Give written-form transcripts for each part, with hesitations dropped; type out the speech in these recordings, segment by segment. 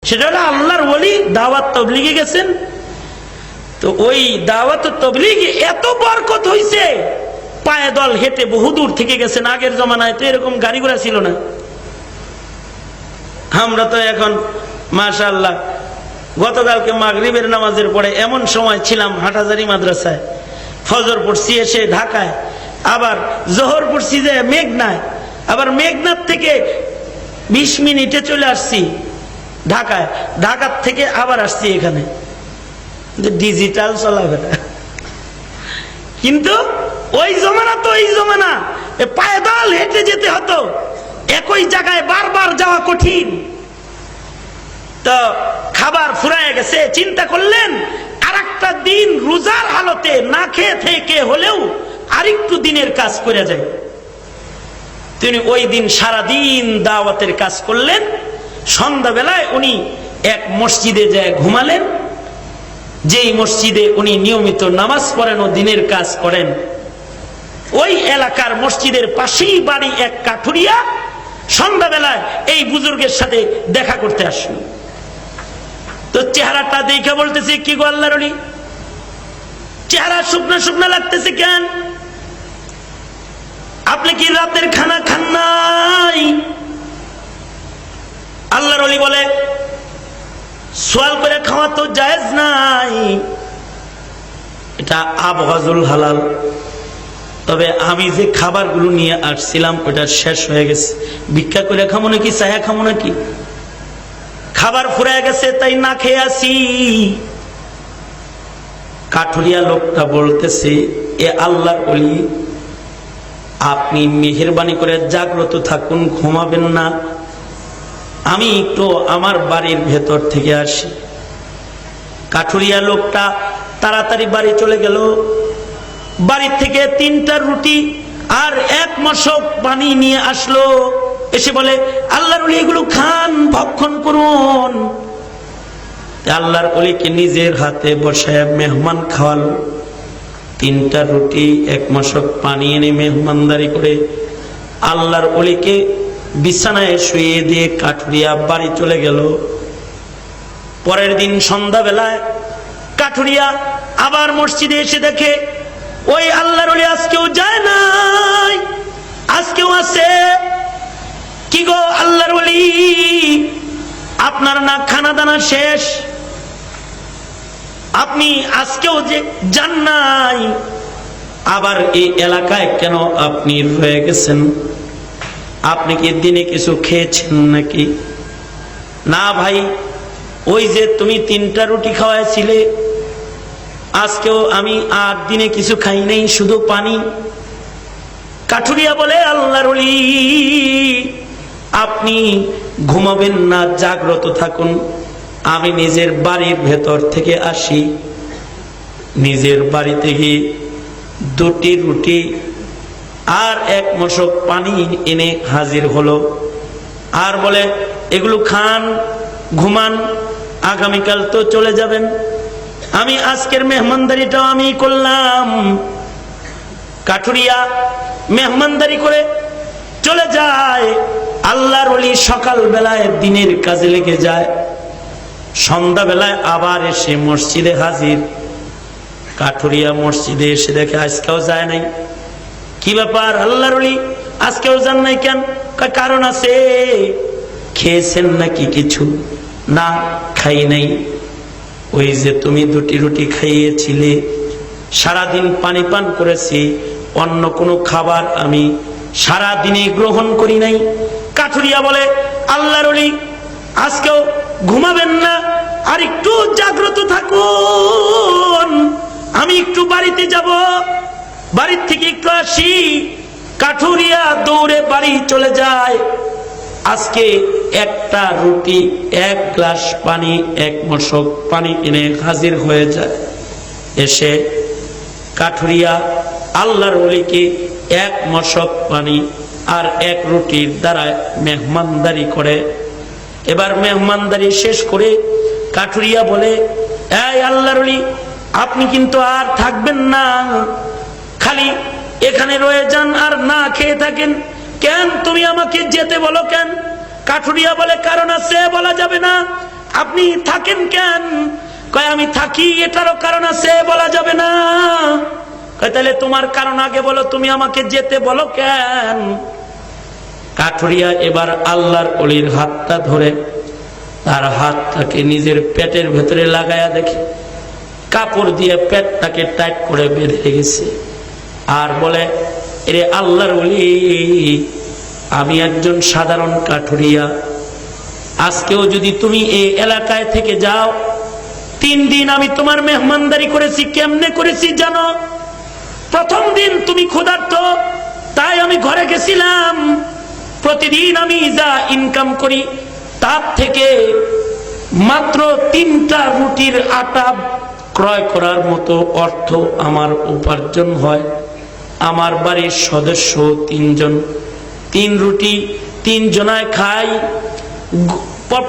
সেটা হলো আল্লাহর ওলি দাওয়াত তবলিগে গেছেন। তো ওই দাওয়াত তবলিগে এত বরকত হইছে, পায়ে দল হেঁটে বহুদূর থেকে গেছেন। আগের জমানায় তো এরকম গাড়ি ঘোড়া ছিল না। আমরা তো এখন মাশাআল্লাহ, গতকালকে মাগরিবের নামাজের পরে এমন সময় ছিলাম হাটাজারি মাদ্রাসায়, ফজর পড়ছি এসে ঢাকায়, আবার জোহর পড়ছি যে মেঘনায়, আবার মেঘনার থেকে 20 মিনিটে চলে আসছি ঢাকায়, ঢাকার থেকে আবার আসছি এখানে। ডিজিটাল চলাফেরা। কিন্তু ওই জমানা তো ওই জমানা, পায়দল হেঁটে যেতে হতো, একই জায়গায় বারবার যাওয়া কঠিন। তো খাবার ফুরায় গেছে, চিন্তা করলেন আর একটা দিন রোজার হালতে না খেয়ে থেকে হলেও আরেকটু দিনের কাজ করে যায়। তিনি ওই দিন সারাদিন দাওয়াতের কাজ করলেন। সন্ধ্যাবেলায় উনি এক মসজিদে যায় ঘুমালেন, যেই মসজিদে উনি নিয়মিত নামাজ পড়েন ও দিনের কাজ করেন। ওই এলাকার মসজিদের পাশেই বাড়ি এক কাঠুরিয়া। সন্ধ্যাবেলায় এই বুজুর্গের সাথে দেখা করতে আসলো। তো চেহারাটা দেখে বলতেছে, কি গো আল্লাহর ওলি, চেহারা শুকনা শুকনা লাগতেছে কেন? আপনি কি রাতের খানা খান নাই? আল্লাহর ওলি বলে, সোয়াল করে খাওয়া তো জায়েজ নাই, এটা আবগাজুল হালাল। তবে আমি যে খাবারগুলো নিয়ে আসছিলাম ওটা শেষ হয়ে গেছে। ভিক্ষা করে খামো নাকি চায়া খামো নাকি? খাবার ফুরায় গেছে তাই না খেয়ে আসি। কাঠুরিয়া লোকটা বলতেছে, এ আল্লাহর ওলি, আপনি মেহেরবানি করে জাগ্রত থাকুন, ঘুমাবেন না। আমি তো আমার বাড়ির ভেতর থেকে আসি। কাঠুরিয়া লোকটা তাড়াতাড়ি বাড়ি চলে গেল। বাড়ির থেকে 3টা রুটি আর 1 মশক পানি নিয়ে আসলো। এসে বলে, আল্লাহর ওলি এগুলো খান, ভক্ষণ করুন। আল্লাহর ওলিকে নিজের হাতে বসায় মেহমান খাওয়ালো। 3টা রুটি 1 মশক পানি এনে মেহমানদারি করে আল্লাহর ওলিকে বিছানায় শুয়ে দিয়ে কাঠুরিয়া বাড়ি চলে গেল। পরের দিন সন্ধ্যাবেলায় কাঠুরিয়া আবার মসজিদে এসে দেখে ওই আল্লাহর ওলি আজকেও যায় নাই, আজকেও আছে। কি গো আল্লাহর ওলি, আপনার না খানা দানা শেষ, আপনি আজকেও যে যান নাই, আবার এই এলাকায় কেন আপনি রয়ে গেছেন? আপনি কি দিনে কিছু খেয়েছেন নাকি? না ভাই, ওই যে তুমি 3টা রুটি খাওয়াইছিলে, আজকেও আমি আর দিনে কিছু খাই নাই, শুধু পানি। কাঠুরিয়া বলে, আল্লাহর ওলি আপনি ঘুমাবেন না, জাগ্রত থাকুন। আমি নিজের বাড়ির ভেতর থেকে আসি, নিজের বাড়ি থেকে 2টি রুটি আর 1 মশক পানি এনে হাজির হলো। আর বলে, এগুলো খান, ঘুমান, আগামীকাল তো চলে যাবেন। আমি আজকের মেহমানদারিটাও আমি করলাম। কাঠুরিয়া মেহমানদারি করে চলে যায়। আল্লাহর ওলি সকাল বেলায় দিনের কাজে লেগে যায়, সন্ধ্যাবেলায় আবার এসে মসজিদে হাজির। কাঠুরিয়া মসজিদে এসে দেখে আজকেও যায় নাই। কি ব্যাপার আল্লাহর ওলি, আজকেও যান নাই কেন? কারণ আছে। খেয়েছেন নাকি কিছু? না, খাই নাই। ওই যে তুমি 2টি রুটি খাইয়েছিলে, সারাদিন পানি পান করেছি, অন্য কোনো খাবার আমি সারাদিনে গ্রহণ করি নাই। কাঠুরিয়া বলে, আল্লাহর ওলি আজকেও ঘুমাবেন না, আর একটু জাগ্রত থাকুন, আমি একটু বাড়িতে যাব, বাড়ির থেকে একটু আসি। কাঠুরিয়া দৌড়ে বাড়ি চলে যায়। আজকে 1টা রুটি, 1 গ্লাস পানি, 1 মশক পানি এনে হাজির হয়ে যায়। এসে কাঠুরিয়া আল্লাহর ওলিকে 1 মশক পানি আর 1 রুটির দ্বারা মেহমানদারি করে। এবার মেহমানদারি শেষ করে কাঠুরিয়া বলে, এই আল্লাহর ওলি, আপনি কিন্তু আর থাকবেন না, খালি এখানে রয়ে যান আর না খেয়ে থাকেন কেন? তুমি আমাকে যেতে বলো কেন? কাঠুরিয়া বলে, কারণ আছে, বলা যাবে না। আপনি থাকেন কেন? কয় আমি থাকি এটারও কারণ আছে, বলা যাবে না। কয় তাহলে তোমার কারণ আগে বলো, তুমি আমাকে যেতে বলো কেন? কাঠুরিয়া এবার আল্লাহর ওলির হাতটা ধরে তার হাতটাকে নিজের পেটের ভেতরে লাগায়া দেখে কাপড় দিয়ে পেটটাকে টাইট করে বেঁধে গেছে। আর বলে, এরে আল্লাহর ওলি, আমি একজন সাধারণ কাঠুরিয়া, আজকেও যদি তুমি এই এলাকায় থেকে যাও, 3 দিন আমি তোমার মেহমানদারি করেছি। কেমনে করেছি জানো? প্রথম দিন তুমি ক্ষুধার্ত, তাই আমি ঘরে গেছিলাম। প্রতিদিন আমি যা ইনকাম করি তার থেকে মাত্র 3টা রুটির আটা ক্রয় করার মতো অর্থ আমার উপার্জন হয়। আমার বাড়ির সদস্য 3 জন, 3 রুটি 3 জনায় খাই।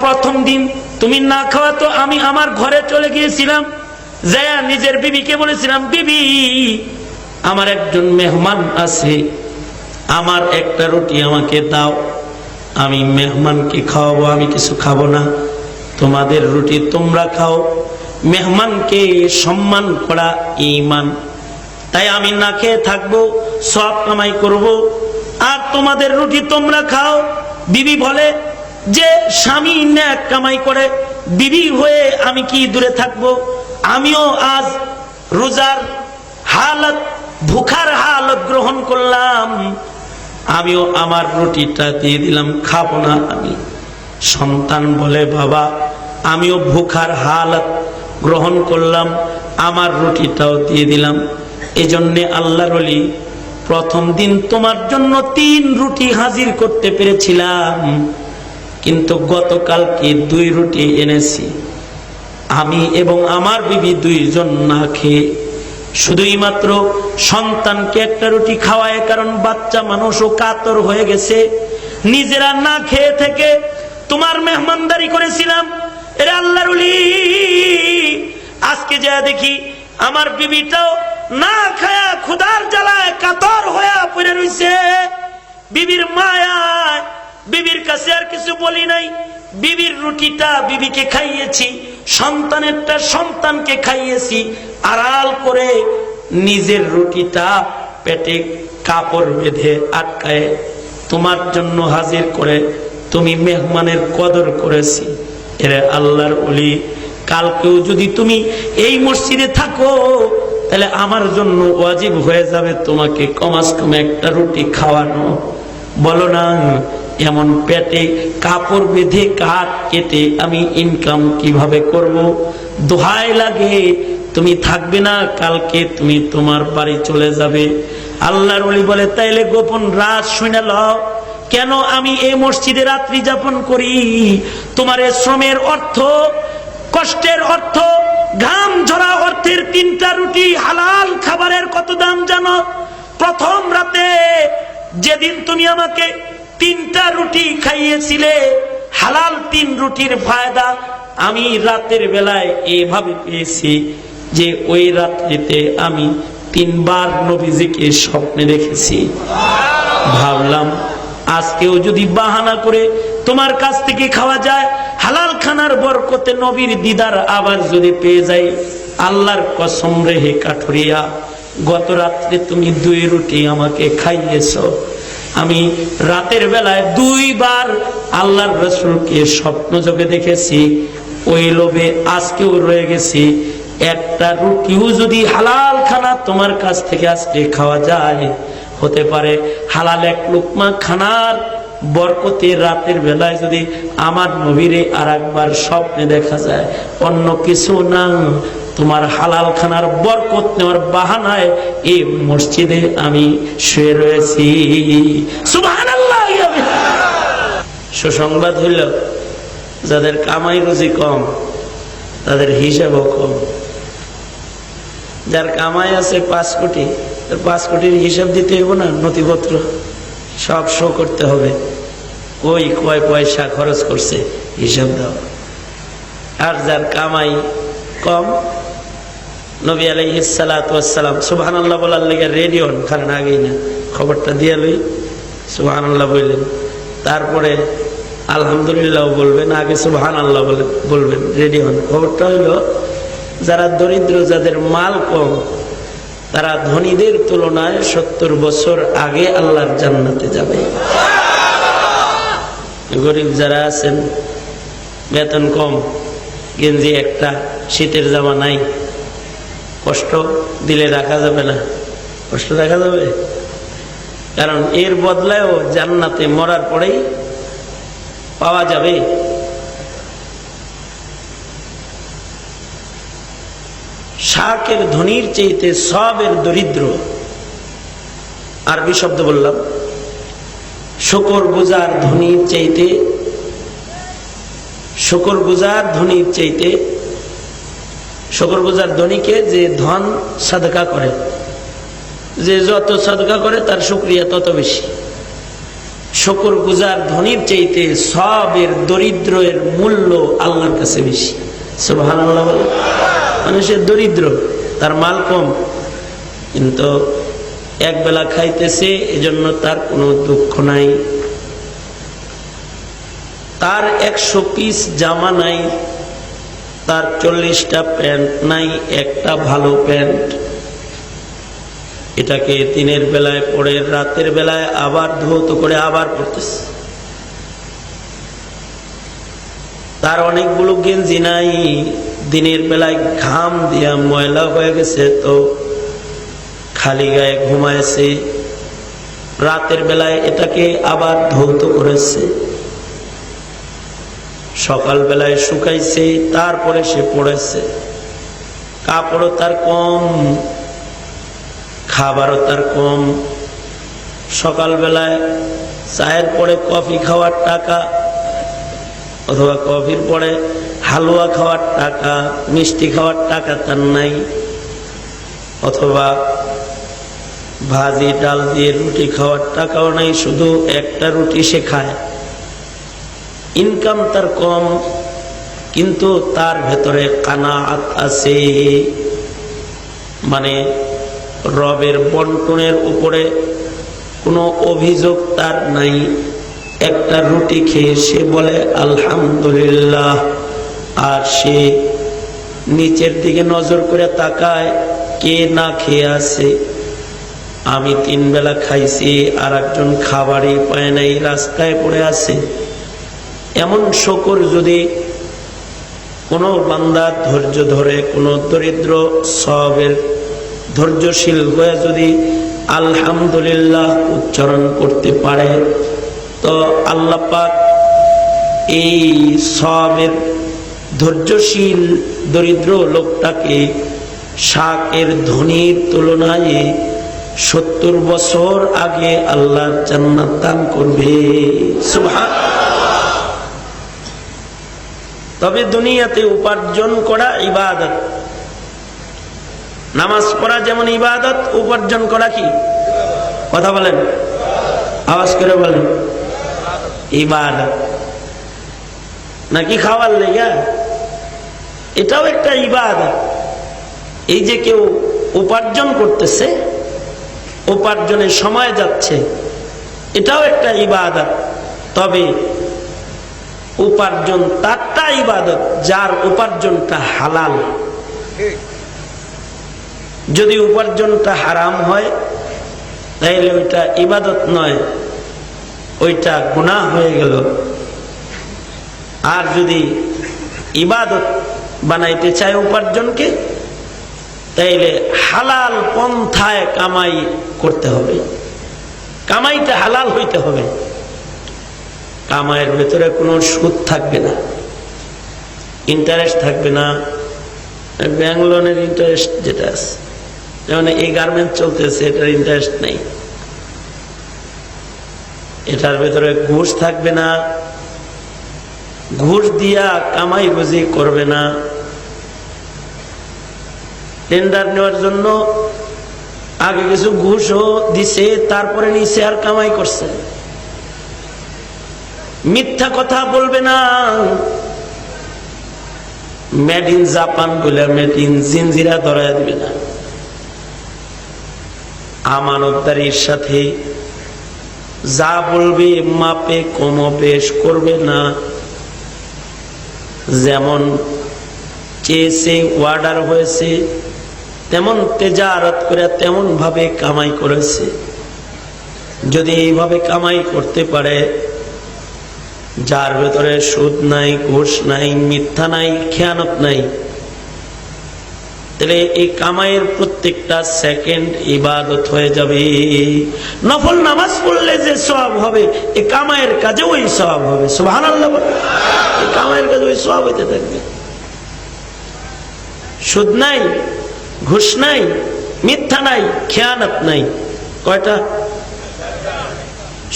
প্রথম দিন তুমি না খাওয়া তো আমি আমার ঘরে চলে গিয়েছিলাম, যায়া নিজের বিবিকে বলেছিলাম, বিবি আমার একজন মেহমান আছে, আমার একটা রুটি আমাকে দাও, আমি মেহমানকে খাওয়াবো, আমি কিছু খাবো না, তোমাদের রুটি তোমরা খাও। মেহমানকে সম্মান করা ঈমান, তাই আমি না খেয়ে থাকবো, সব কামাই করব, আর তোমাদের রুটি তোমরা খাও। বিবি বলে যে স্বামী নেক কামাই করে, বিবি হয়ে আমি কি দূরে থাকবো? আমিও আজ রোজার হালত, ভুখার হালত গ্রহণ করলাম, আমিও আমার রুটিটা দিয়ে দিলাম, খাবো না আমি। সন্তান বলে, বাবা আমিও ভুখার হালত গ্রহণ করলাম, আমার রুটিটাও দিয়ে দিলাম। এজন্যে আল্লাহর ওলি প্রথম দিন তোমার জন্য 3 রুটি হাজির করতে পেরেছিলাম, কিন্তু গতকালকে 2 রুটি এনেছি। আমি এবং আমার বিবি 2 জন না খেয়ে, শুধুই মাত্র সন্তানকে একটা রুটি খাওয়ায়, কারণ বাচ্চা মানুষও কাতর হয়ে গেছে, নিজেরা না খেয়ে থেকে তোমার মেহমানদারি করেছিলাম। এরে আল্লাহর ওলি, আজকে যা দেখি আমার বিবিটাও না খায়া ক্ষুধার জ্বালায় কাতর হয়ে পড়ে রইছে। বিবির মায়ায় বিবির কাছে আর কিছু বলি নাই, বিবির রুটিটা বিবিকে খাইয়েছি, সন্তানেরটা সন্তানকে খাইয়েছি, আড়াল করে নিজের রুটিটা পেটে কাপড় বেঁধে আটকায় তোমার জন্য হাজির করে তুমি মেহমানের কদর করেছি। এরে আল্লাহর ওলি, কালকেও যদি তুমি এই মসজিদে থাকো, তাহলে আমার জন্য ওয়াজিব হয়ে যাবে তোমাকে কমাস কম একটা রুটি খাওয়ানো। বলো না, এমন পেটে কাপড় বেঁধে কাঠ কেটে আমি ইনকাম কিভাবে করব? দোহাই লাগে, তুমি থাকবে না, কালকে তুমি তোমার বাড়ি চলে যাবে। আল্লাহর ওলি বলে, তাইলে গোপন রাজ শুনে লও, কেন আমি এই মসজিদে রাত্রি যাপন করি? তোমার শ্রমের অর্থ, কষ্টের অর্থ, ঘাম ঝরা অর্থের 3টা রুটি হালাল খাবারের কত দাম জানো? প্রথম রাতে যেদিন তুমি আমাকে 3টা রুটি খাইয়েছিলে, হালাল 3 রুটির ফায়দা আমি রাতের বেলায় এভাবে পেয়েছি যে ওই রাত্রিতে আমি 3 বার নবীজিকে স্বপ্নে দেখেছি। ভাবলাম আজকেও যদি বাহানা করে তোমার কাছ থেকে খাওয়া যায়, হালাল খানার বরকতে নবীর দিদার আবার যদি পেয়ে যাই, আল্লাহর কসম রেহে কাঠুরিয়া, গত রাত্রে তুমি 2 রুটি আমাকে খাইয়েছো। আমি রাতের বেলায় 2 বার আল্লাহর রাসূলকে স্বপ্ন যোগে দেখেছি, ওই লোভে আজকেও রয়ে গেছি। একটা রুটিও যদি হালাল খানা তোমার কাছ থেকে আজকে খাওয়া যায়, হতে পারে হালাল 1 লুকমা খানার বরকতে রাতের বেলায় যদি আমার নবীরে আর একবার স্বপ্নে দেখা যায়, অন্য কিছু না, তোমার হালাল খানার বরকত নেওয়ার বাহানায় এই মসজিদে আমি শুয়ে রয়েছি। সুবহানাল্লাহ। সুসংবাদ হইল, যাদের কামাই রুজি কম তাদের হিসাবও কম। যার কামাই আছে 5 কোটি, 5 কোটির হিসাব দিতে হইব না, নথিপত্র সব শো করতে হবে, ওই কয় পয়সা খরচ করছে হিসাব দাও। আর যার কামাই কম, নবী আলাইহিস সালাতু ওয়াস সালাম সুবহানাল্লাহ বলার লেগে রেডি হন, কারণ আগেই না খবরটা দিয়ে লই, সুবহানাল্লাহ বললেন। তারপরে আলহামদুলিল্লাহ বলবেন, আগে সুবহানাল্লাহ বলবেন, রেডি হন। খবরটা হলো যারা দরিদ্র, যাদের মাল কম, তারা ধনীদের তুলনায় 70 বছর আগে আল্লাহর জান্নাতে যাবে। গরিব যারা আছেন, বেতন কম, গেঞ্জি একটা, শীতের জামা নাই, কষ্ট দিলে রাখা যাবে না। কষ্ট রাখা যাবে? কারণ এর বদলায়ও জান্নাতে মরার পরেই পাওয়া যাবে। শাকের ধনীর চাইতে সবের দরিদ্র। আরবি শব্দ বললাম। শুকর গুজার ধনীর চাইতে, শুকর গুজার ধনীর চাইতে, শুকর গুজার ধনীকে যে ধন সাদকা করে, যে যত সাদকা করে তার শুকরিয়া তত বেশি। শুকর গুজার ধনীর চাইতে সবের দরিদ্রের মূল্য আল্লাহর কাছে বেশি। সুবহানাল্লাহ। মানুষের দরিদ্র, তার মাল কম, কিন্তু এক বেলা খাইতেছে, এজন্য তার কোনো দুঃখ নাই। তার 100 পিস জামা নাই, তার 40টা প্যান্ট নাই, একটা ভালো প্যান্ট। এটাকে দিনের বেলায় পরে রাতের বেলায় আবার ধৌত করে আবার পড়তেছে। তার অনেকগুলো গেঞ্জি নাই, দিনের বেলায় ঘাম দিয়া ময়লা হয়ে গেছে তো খালি গায়ে ঘুমাইছে, রাতের বেলায় এটাকে আবার ধৌত করেছে, সকাল বেলায় শুকাইছে, তারপরে সে পড়েছে। কাপড়ও তার কম, খাবারও তার কম। সকাল বেলায় চায়ের পরে কফি খাওয়ার টাকা, অথবা কফির পরে হালুয়া খাওয়ার টাকা, মিষ্টি খাওয়ার টাকা তার নাই, অথবা ভাজি ডাল দিয়ে রুটি খাওয়ার টাকাও নাই, শুধু একটা রুটি সে খায়। ইনকাম তার কম, কিন্তু তার ভেতরে কানাআত আছে, মানে রবের বন্টনের উপরে কোনো অভিযোগ তার নাই। একটা রুটি খেয়ে সে বলে আলহামদুলিল্লাহ, আর সে নিচের দিকে নজর করে তাকায় কে না খেয়ে আছে। আমি 3 বেলা খাইছি, আর একজন খাবারই পায় নাই, রাস্তায় পড়ে আছে। এমন শুকর যদি কোনো বান্দা ধৈর্য ধরে, কোনো দরিদ্র সবের ধৈর্যশীল হয়ে যদি আলহামদুলিল্লাহ উচ্চারণ করতে পারে, তো আল্লাহ পাক এই সবের ধৈর্যশীল দরিদ্র লোকটাকে শাকের ধনীর তুলনায় 70 বছর আগে আল্লাহর জান্নাত দান করবে। সুবহানাল্লাহ। তবে দুনিয়াতে উপার্জন করা ইবাদত। নামাজ পড়া যেমন ইবাদত, উপার্জন করা কি? কথা বলেন, আওয়াজ করে বলেন। ইবাদত নাকি খাওয়ার লেগা? এটাও একটা ইবাদত। এই যে কেউ উপার্জন করতেছে, উপার্জনের সময় যাচ্ছে, এটাও একটা ইবাদত। তবে উপার্জন তারটা ইবাদত যার উপার্জনটা হালাল। যদি উপার্জনটা হারাম হয় তাহলে ওইটা ইবাদত নয়, ওইটা গুনাহ হয়ে গেল। আর যদি ইবাদত বানাইতে চায় উপার্জনকে, তাইলে হালাল পন্থায় কামাই করতে হবে, কামাইটা হালাল হইতে হবে। কামাইয়ের ভেতরে কোনো সুদ থাকবে না, ইন্টারেস্ট থাকবে না। ব্যাংক লোনের ইন্টারেস্ট যেটা আছে, যেমন এই গার্মেন্ট চলতেছে, এটার ইন্টারেস্ট নেই। এটার ভেতরে ঘুষ থাকবে না, ঘুষ দিয়া কামাই রুজি করবে না। টেন্ডার নেওয়ার জন্য আগে কিছু ঘুষও দিছে, তারপরে নিচে আর কামাই করছে। মিথ্যা কথা বলবে না, মেড ইন জাপান বলে মেড ইন জিনজিরা ধরায় দিবে না। আমানতদারির সাথে যা বলবে মাপে কম বেশ করবে না, যেমন চেয়েছে অর্ডার হয়েছে তেমন তেজারত করে তেমন ভাবে কামাই করেছে। যদি এইভাবে কামাই করতে পারে, যার ভেতরে সুদ নাই, ঘুষ নাই, মিথ্যা নাই, খেয়ানত নাই, তাহলে এই কামাইয়ের প্রত্যেকটা সেকেন্ড ইবাদত হয়ে যাবে। নফল নামাজ পড়লে যে সওয়াব হবে, এই কামাইয়ের কাজে ওই সওয়াব হবে। সুবহানাল্লাহ। এই কামাইয়ের কাজে ওই সওয়াব হইতে থাকবে। সুদ নাই, ঘুষ নাই, মিথ্যা নাই, খেয়ানত নাই। কয়টা?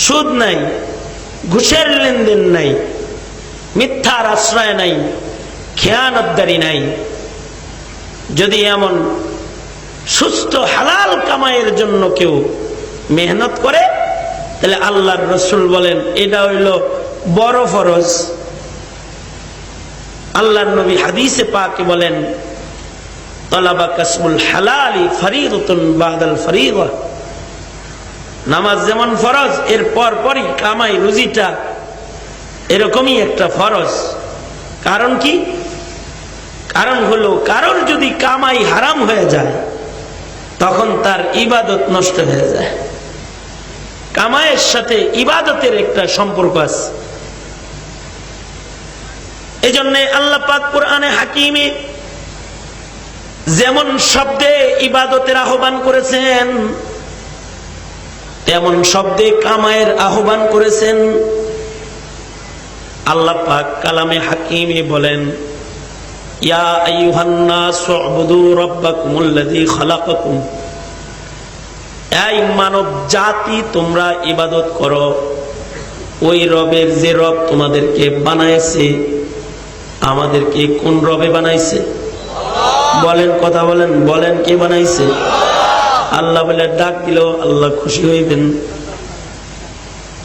সুদ নাই, ঘুষের লেনদেন নাই, মিথ্যার আশ্রয় নাই, খেয়ানতদারি নাই। যদি এমন সুস্থ হালাল কামাইয়ের জন্য কেউ মেহনত করে, তাহলে আল্লাহর রাসূল বলেন এটা হইল বড় ফরজ। আল্লাহর নবী হাদিসে পাকে বলেন, তালাবা কাসবুল হালালি ফরিদাতুন বাদাল ফরিদা। নামাজ যেমন ফরজ, এর পর পরই কামাই রুজিটা এরকমই একটা ফরজ। কারণ কি? কারণ হলো, কারণ যদি কামাই হারাম হয়ে যায় তখন তার ইবাদত নষ্ট হয়ে যায়। কামাইয়ের সাথে ইবাদতের একটা সম্পর্ক আছে। এই জন্য আল্লাহ পাক কোরআনে হাকিমে যেমন শব্দে ইবাদতের আহ্বান করেছেন, তেমন শব্দে কামাইয়ের আহ্বান করেছেন। আল্লাহ পাক কালামে হাকিমে বলেন, ইয়া আইয়ুহান নাসু উবুদু রাব্বাকুমুল্লাযী খালাকাকুম। এই মানব জাতি, তোমরা ইবাদত করো ওই রবের যে রব তোমাদেরকে বানাইছে। আমাদেরকে কোন রবে বানাইছে? বলেন, কথা বলেন, বলেন কে বানাইছে? আল্লাহ বলে ডাক দিল আল্লাহ খুশি হইবেন।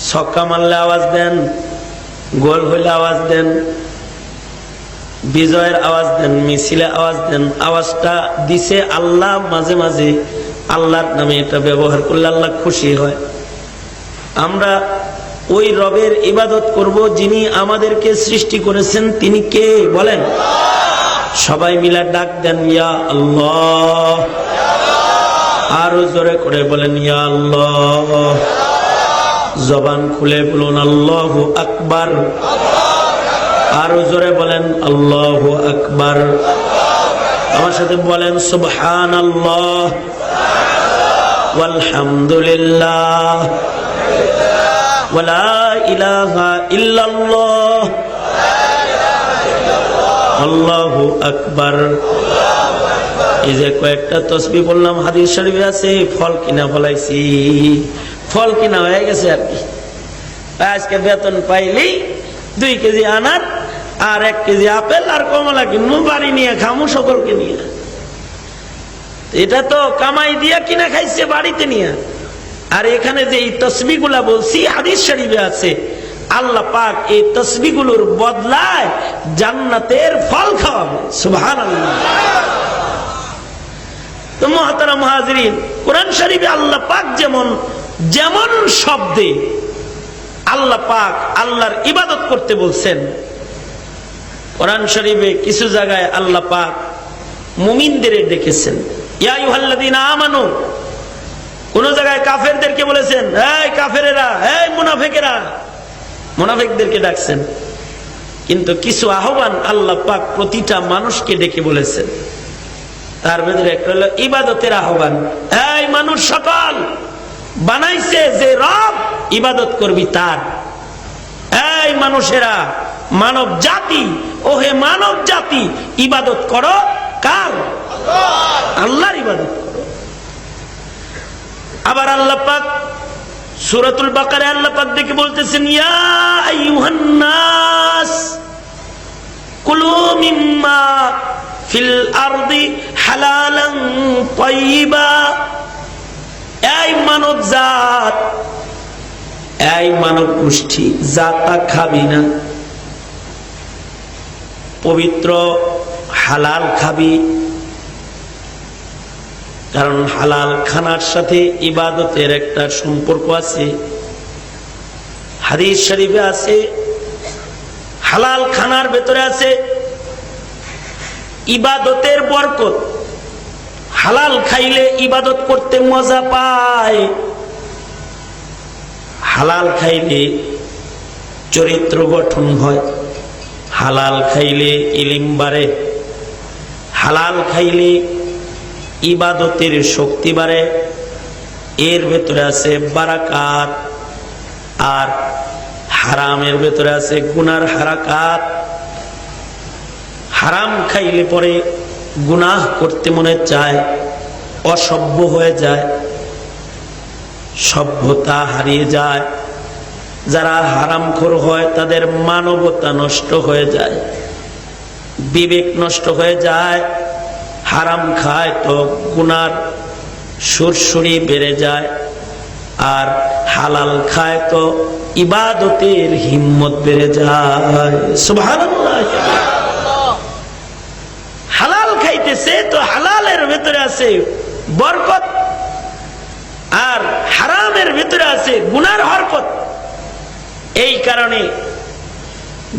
ছক্কা মারলে আওয়াজ দেন, গোল হইলে আওয়াজ দেন, বিজয়ের আওয়াজ দেন, মিছিলে আওয়াজ দেন। আওয়াজটা দিছে আল্লাহ। মাঝে মাঝে আল্লাহর নামে এটা ব্যবহার করলে আল্লাহ খুশি হয়। আমরা ওই রবের ইবাদত করব যিনি আমাদেরকে সৃষ্টি করেছেন। তিনি কে বলেন? সবাই মিলে ডাক দেন, ইয়া আল্লাহ। আরো জোরে করে বলেন, ইয়া আল্লাহ। জবান খুলে বলুন আল্লাহু আকবার। আরো জোরে বলেন আল্লাহু আকবার। আমার সাথে বলেন সুবহানাল্লাহ ওয়ালহামদুলিল্লাহ ওয়ালা ইলাহা ইল্লাল্লাহ আল্লাহু আকবার। এই যে কয়েকটা তাসবিহ বললাম, হাদিস শরীফে আছে। ফল কিনা ফলাইছি, ফল কিনা হয়ে গেছে আর কি। আজকে বেতন পাইলেই 2 কেজি আনার আর 1 কেজি আপেল আর কমলা কিনবো, বাড়ি নিয়ে খামু সকলকে নিয়ে। এটা তো কামাই দিয়া কিনা খাইছে বাড়িতে নিয়ে। আর এখানে যে এই তাসবিহ গুলা বলছি, হাদিস শরীফে আছে আল্লাহ পাক এই তাসবিহ গুলোর বদলায় জান্নাতের ফল খাওয়াবে। সুবহানাল্লাহ। তো মুহতারাম মুহাজিরিন, কোরআন শরীফে আল্লাহ পাক যেমন যেমন শব্দে আল্লাহ পাক আল্লাহর ইবাদত করতে বলছেন, কোরআন শরীফে কিছু জায়গায় আল্লাহ পাক মুমিনদের ডেকেছেন, ইয়া আইয়ুহাল্লাযীনা আমানু। কোন জায়গায় কাফেরদেরকে বলেছেন, এই কাফেরেরা, এই মুনাফিকেরা, মুনাফিকদেরকে ডাকছেন। কিন্তু কিছু আহ্বান আল্লাহ পাক প্রতিটা মানুষকে ডেকে বলেছেন। তার ভিতরে একটা হলো ইবাদতের আহ্বান। এই মানুষ সকল, বানাইছে যে রব, ইবাদত করবি তার। এই মানুষেরা, মানব জাতি, ও হে মানব জাতি, ইবাদত করো কার? আল্লাহর ইবাদত করো। আবার আল্লাহ পাক সূরাতুল বাকারায় আল্লাহ পাক দেখে বলতেছেন, ইয়া আইয়ুহান নাস কুলু মিম্মা ফিল আরদি হালালান তাইয়্যিবা। এই মানব জাত, এই মানব গোষ্ঠী, জাতা খাবি না, পবিত্র হালাল খাবি। কারণ হালাল খানার সাথে ইবাদতের একটা সম্পর্ক আছে। হাদিস শরীফে আছে, হালাল খানার ভেতরে আছে ইবাদতের বরকত। হালাল খাইলে ইবাদত করতে মজা পায়, হালাল খাইলে চরিত্র গঠন হয়, হালাল খাইলে ইলম বাড়ে, হালাল খাইলে ইবাদতের শক্তি বাড়ে, এর ভেতরে আছে বারাকাত। আর হারামের ভেতরে আছে গুনার হারাকাত। হারাম খাইলে পরে গুনাহ করতে মনে চায়, অসভ্য হয়ে যায়, সভ্যতা হারিয়ে যায়। যারা হারামখোর হয় তাদের মানবতা নষ্ট হয়ে যায়, বিবেক নষ্ট হয়ে যায়। হারাম খায় তো গুনার সুরসুরি বেড়ে যায়, আর হালাল খায় তো ইবাদতের হিম্মত বেড়ে যায়। সুবহানাল্লাহ। হালাল খাইতেছে তো হালালের ভেতরে আছে বরকত, আর হারামের ভেতরে আছে গুনার হরকত। এই কারণে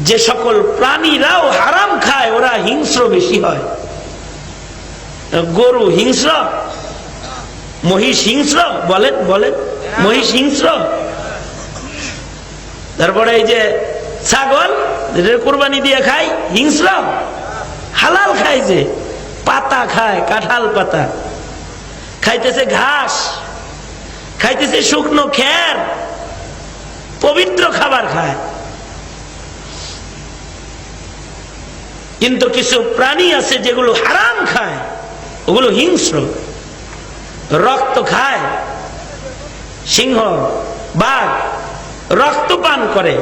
যে সকল প্রাণীরাও হারাম খায় ওরা হিংস্র বেশি হয়। গরু হিংস্র, মহিষ হিংস্র, বলেন বলেন, মহিষ হিংস্র। তারপরে এই যে ছাগল কুরবানি দিয়ে খায় হিংস্র। হালাল খায় যে পাতা খায়, কাঁঠাল পাতা খাইতেছে, ঘাস খাইতেছে, শুকনো খের, পবিত্র খাবার খায়। কিন্তু কিছু প্রাণী আছে যেগুলো হারাম খায়, ওগুলো হিংস্র। রক্ত খায়, সিংহ বাঘ রক্ত পান করে।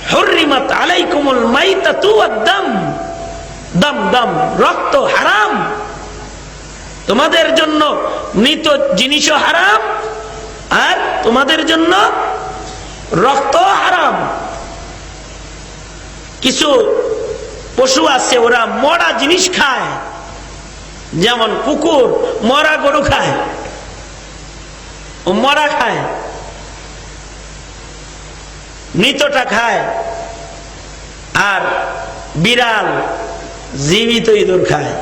হুররিমাত আলাইকুমুল মাইতাতু ওয়াদ-দাম, দাম দাম, রক্ত হারাম তোমাদের জন্য, মৃত জিনিসও হারাম আর তোমাদের জন্য রক্ত হারাম। কিছু পশু আছে ওরা মরা জিনিস খায়, যেমন কুকুর মরা গরু খায়, ও মরা খায়, মৃতটা খায়। আর বিড়াল জীবিত ইঁদুর খায়,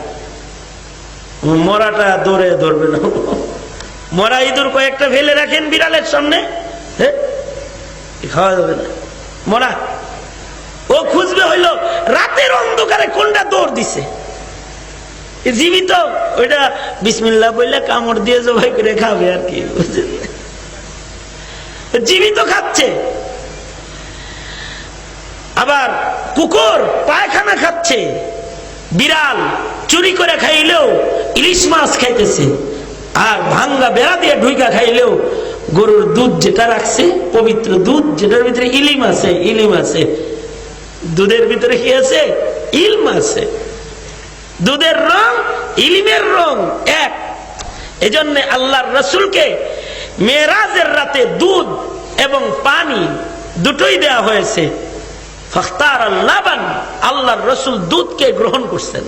মরাটা দৌড়ে ধরবে না। মরা ইঁদুর কয়েকটা ফেলে রাখেন বিড়ালের সামনে, খাওয়া যাবে না। মরা ও খুঁজবে হইলো রাতের অন্ধকারে কোনটা দৌড় দিছে। জীবিত ওইটা বিসমিল্লাহ বললে কামড় দিয়ে জবাই করে খাবে আর কি, জীবিত খাচ্ছে। আবার কুকুর পায়খানা খাচ্ছে, বিড়াল চুরি করে খাইলেও ইলিশ মাছ খাইতেছে, আর ভাঙ্গা বেড়া দিয়ে ঢুইকা খাইলেও গরুর দুধ যেটা রাখছে, পবিত্র দুধ যেটার ভিতরে ইলিম আছে, ইলিম আছে। দুধের ভিতরে কি আছে? ইলম আছে। দুধের রং ইলিমের রং এক। এজন্য আল্লাহর রাসূলকে মেরাজের রাতে দুধ এবং পানি দুটোই দেয়া হয়েছে। ফাখতার লাবান, আল্লাহর রাসূল দুধকে গ্রহণ করছেন।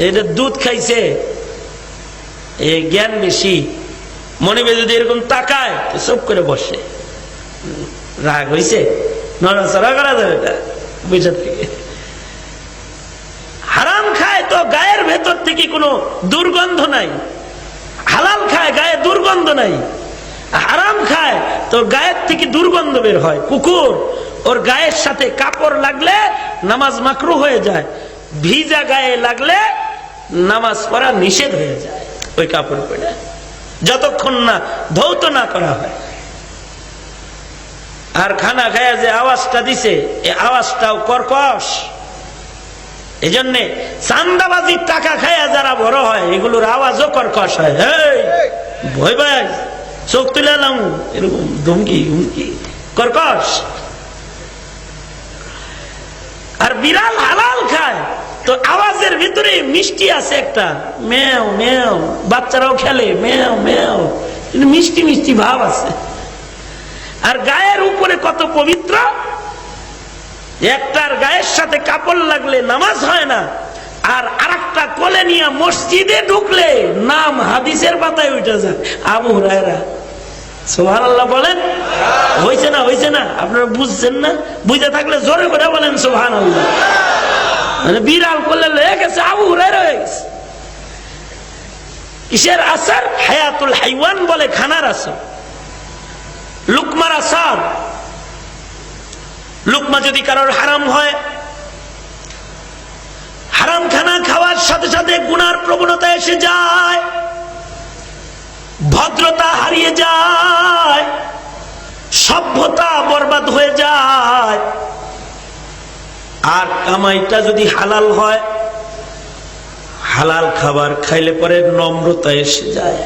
এটা দুধ খাইছে, এই জ্ঞান বেশি। মনিবে যদি এরকম তাকায় তো চুপ করে বসে, রাগ হইছে নড়াচড়া করা যাবে না, বুঝে থেকে। হারাম খায় তো গায়ের ভেতর থেকে কোনো দুর্গন্ধ নাই, হালাল খায় গায়ে দুর্গন্ধ নাই। হারাম খায় তো গায়ের থেকে দুর্গন্ধ বের হয়। কুকুর ওর গায়ের সাথে কাপড় লাগলে নামাজ মাকরু হয়ে যায়, ভিজা গায়ে লাগলে নামাজ পড়া নিষেধ হয়ে যায় ওই কাপড় পরে, যতক্ষণ না ধৌত না করা হয়। আর খানা খায়া যে আওয়াজটা দিছে, এই আওয়াজটাও কর্কশ। এই জন্যে চান্দাবাজির টাকা খায়া যারা বড় হয় এগুলোর আওয়াজও কর্কশ হয়। ভয় ভাই চোখ তুলে এলাম, এরকম ধমকি হুমকি কর্কশ। আর বিড়াল হালাল খায় তো আওয়াজের ভিতরে মিষ্টি আছে একটা, মেও মেও, বাচ্চারাও খেলে মেও মেও, মিষ্টি মিষ্টি ভাব আছে। আর গায়ের উপরে কত পবিত্র, একটার গায়ের সাথে কাপড় লাগলে নামাজ হয় না, আর আরেকটা কোলে নিয়ে মসজিদে ঢুকলে নাম হাদিসের পাতায় উঠে যায়। আবু হুরায়রা সুবহানাল্লাহ বলেন। হইছে না? হইছে না? আপনারা বুঝছেন না? বুঝে থাকলে জোরে করে বলেন সুবহানাল্লাহ। মানে বিড়াল করলে লয়ে গেছে, আবু হুরায়রা হয়ে গেছে। কিসের আসার? হায়াতুল হাইওয়ান বলে, খানার আসার, লুকমার আসার। লুকমা যদি কারোর হারাম হয়, হারাম খানা খাওয়ার সাথে সাথে গুনার প্রবণতা এসে যায়, ভদ্রতা হারিয়ে যায়, সভ্যতা বরবাদ হয়ে যায়। আর কামাইটা যদি হালাল হয়, হালাল খাবার খাইলে পরে নম্রতা এসে যায়।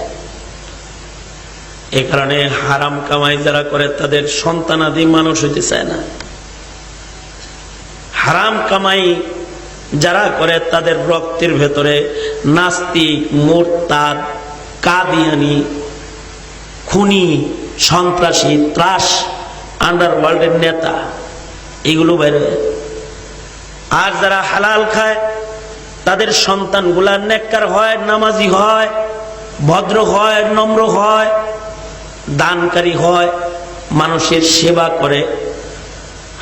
এ কারণে হারাম কামাই যারা করে তাদের সন্তানাদি মানুষ হইতে চায় না। হারাম কামাই যারা করে তাদের রক্তের ভেতরে নাস্তিক, মুরতাদ, কাদিয়ানি, খুনি, সন্ত্রাসী, ত্রাস, আন্ডারওয়ার্ল্ডের নেতা, এগুলো বের হয়। আর যারা হালাল খায় তাদের সন্তানগুলা নেককার হয়, নামাজি হয়, ভদ্র হয়, নম্র হয়, দানকারী হয়, মানুষের সেবা করে।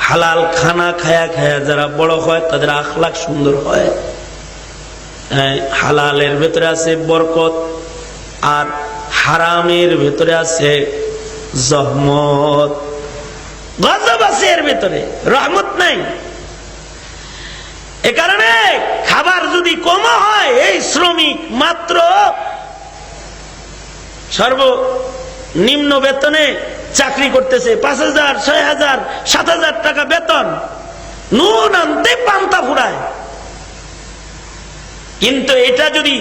হালাল খানা খায়া খায়া যারা বড় হয় তাদের আখলাক সুন্দর হয়। হালালের ভেতরে আছে বরকত, আর হারামের ভেতরে আছে জহমত, গজব আছে এর ভেতরে, রহমত নাই। এ কারণে খাবার যদি কম হয়, এই শ্রমিক মাত্র সর্বনিম্ন বেতনে চাকরি করতেছে, 5,000, 6,000, 7,000 টাকা বেতন, নুন আনতে পান্তা ফুরায়। কিন্তু এটা যদি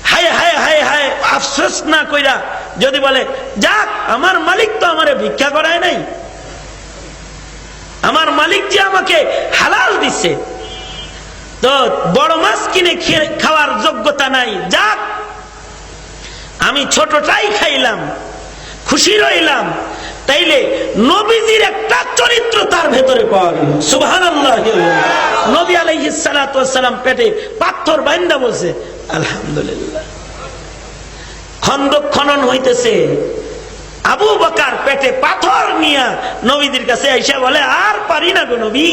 হায় হায় হায় হায় আফসোস না কইরা যদি বলে, যাক আমার মালিক তো আমারে ভিক্ষা করায় নাই, আমার মালিক যে আমাকে হালাল দিছে, তো বড় মাছ কিনে খাওয়ার যোগ্যতা নাই, যাক আমি ছোটটাই খাইলাম, খুশি রইলাম, তাইলে নবীজির একটা চরিত্র তার ভেতরে পাওয়া গেল। সুবহানাল্লাহ। নবী আলাইহিস সালাতু ওয়াস সালাম পেটে পাথর বাইন্ধা বসে আলহামদুলিল্লাহ। খন্দক খনন হইতেছে, আবু বকর পেটে পাথর নিয়ে নবীদের কাছে আইসা বলে, আর পারি না গো নবী,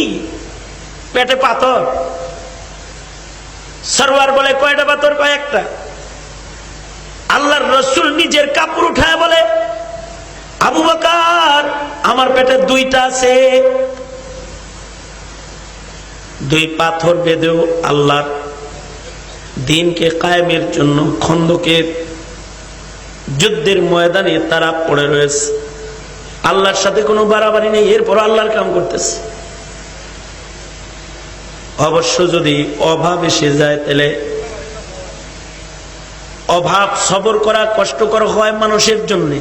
পেটে পাথর। সরওয়ার বলে, কয়টা পাথর? কয়েকটা। আল্লাহর রাসূল নিজের কাপড় উঠায় বলে, আবু বকর আমার পেটে 2টা আছে। 2 পাথর বেঁধেও আল্লাহর দ্বীনকে কায়েমের জন্য খন্দকের যুদ্ধের ময়দানে তারা পড়ে রয়েছে। আল্লাহর সাথে কোনো বাড়াবাড়ি নেই, এরপর আল্লাহর কাম করতেছে। অবশ্য যদি অভাব এসে যায়, তাহলে অভাব সবর করা কষ্টকর হয় মানুষের জন্য।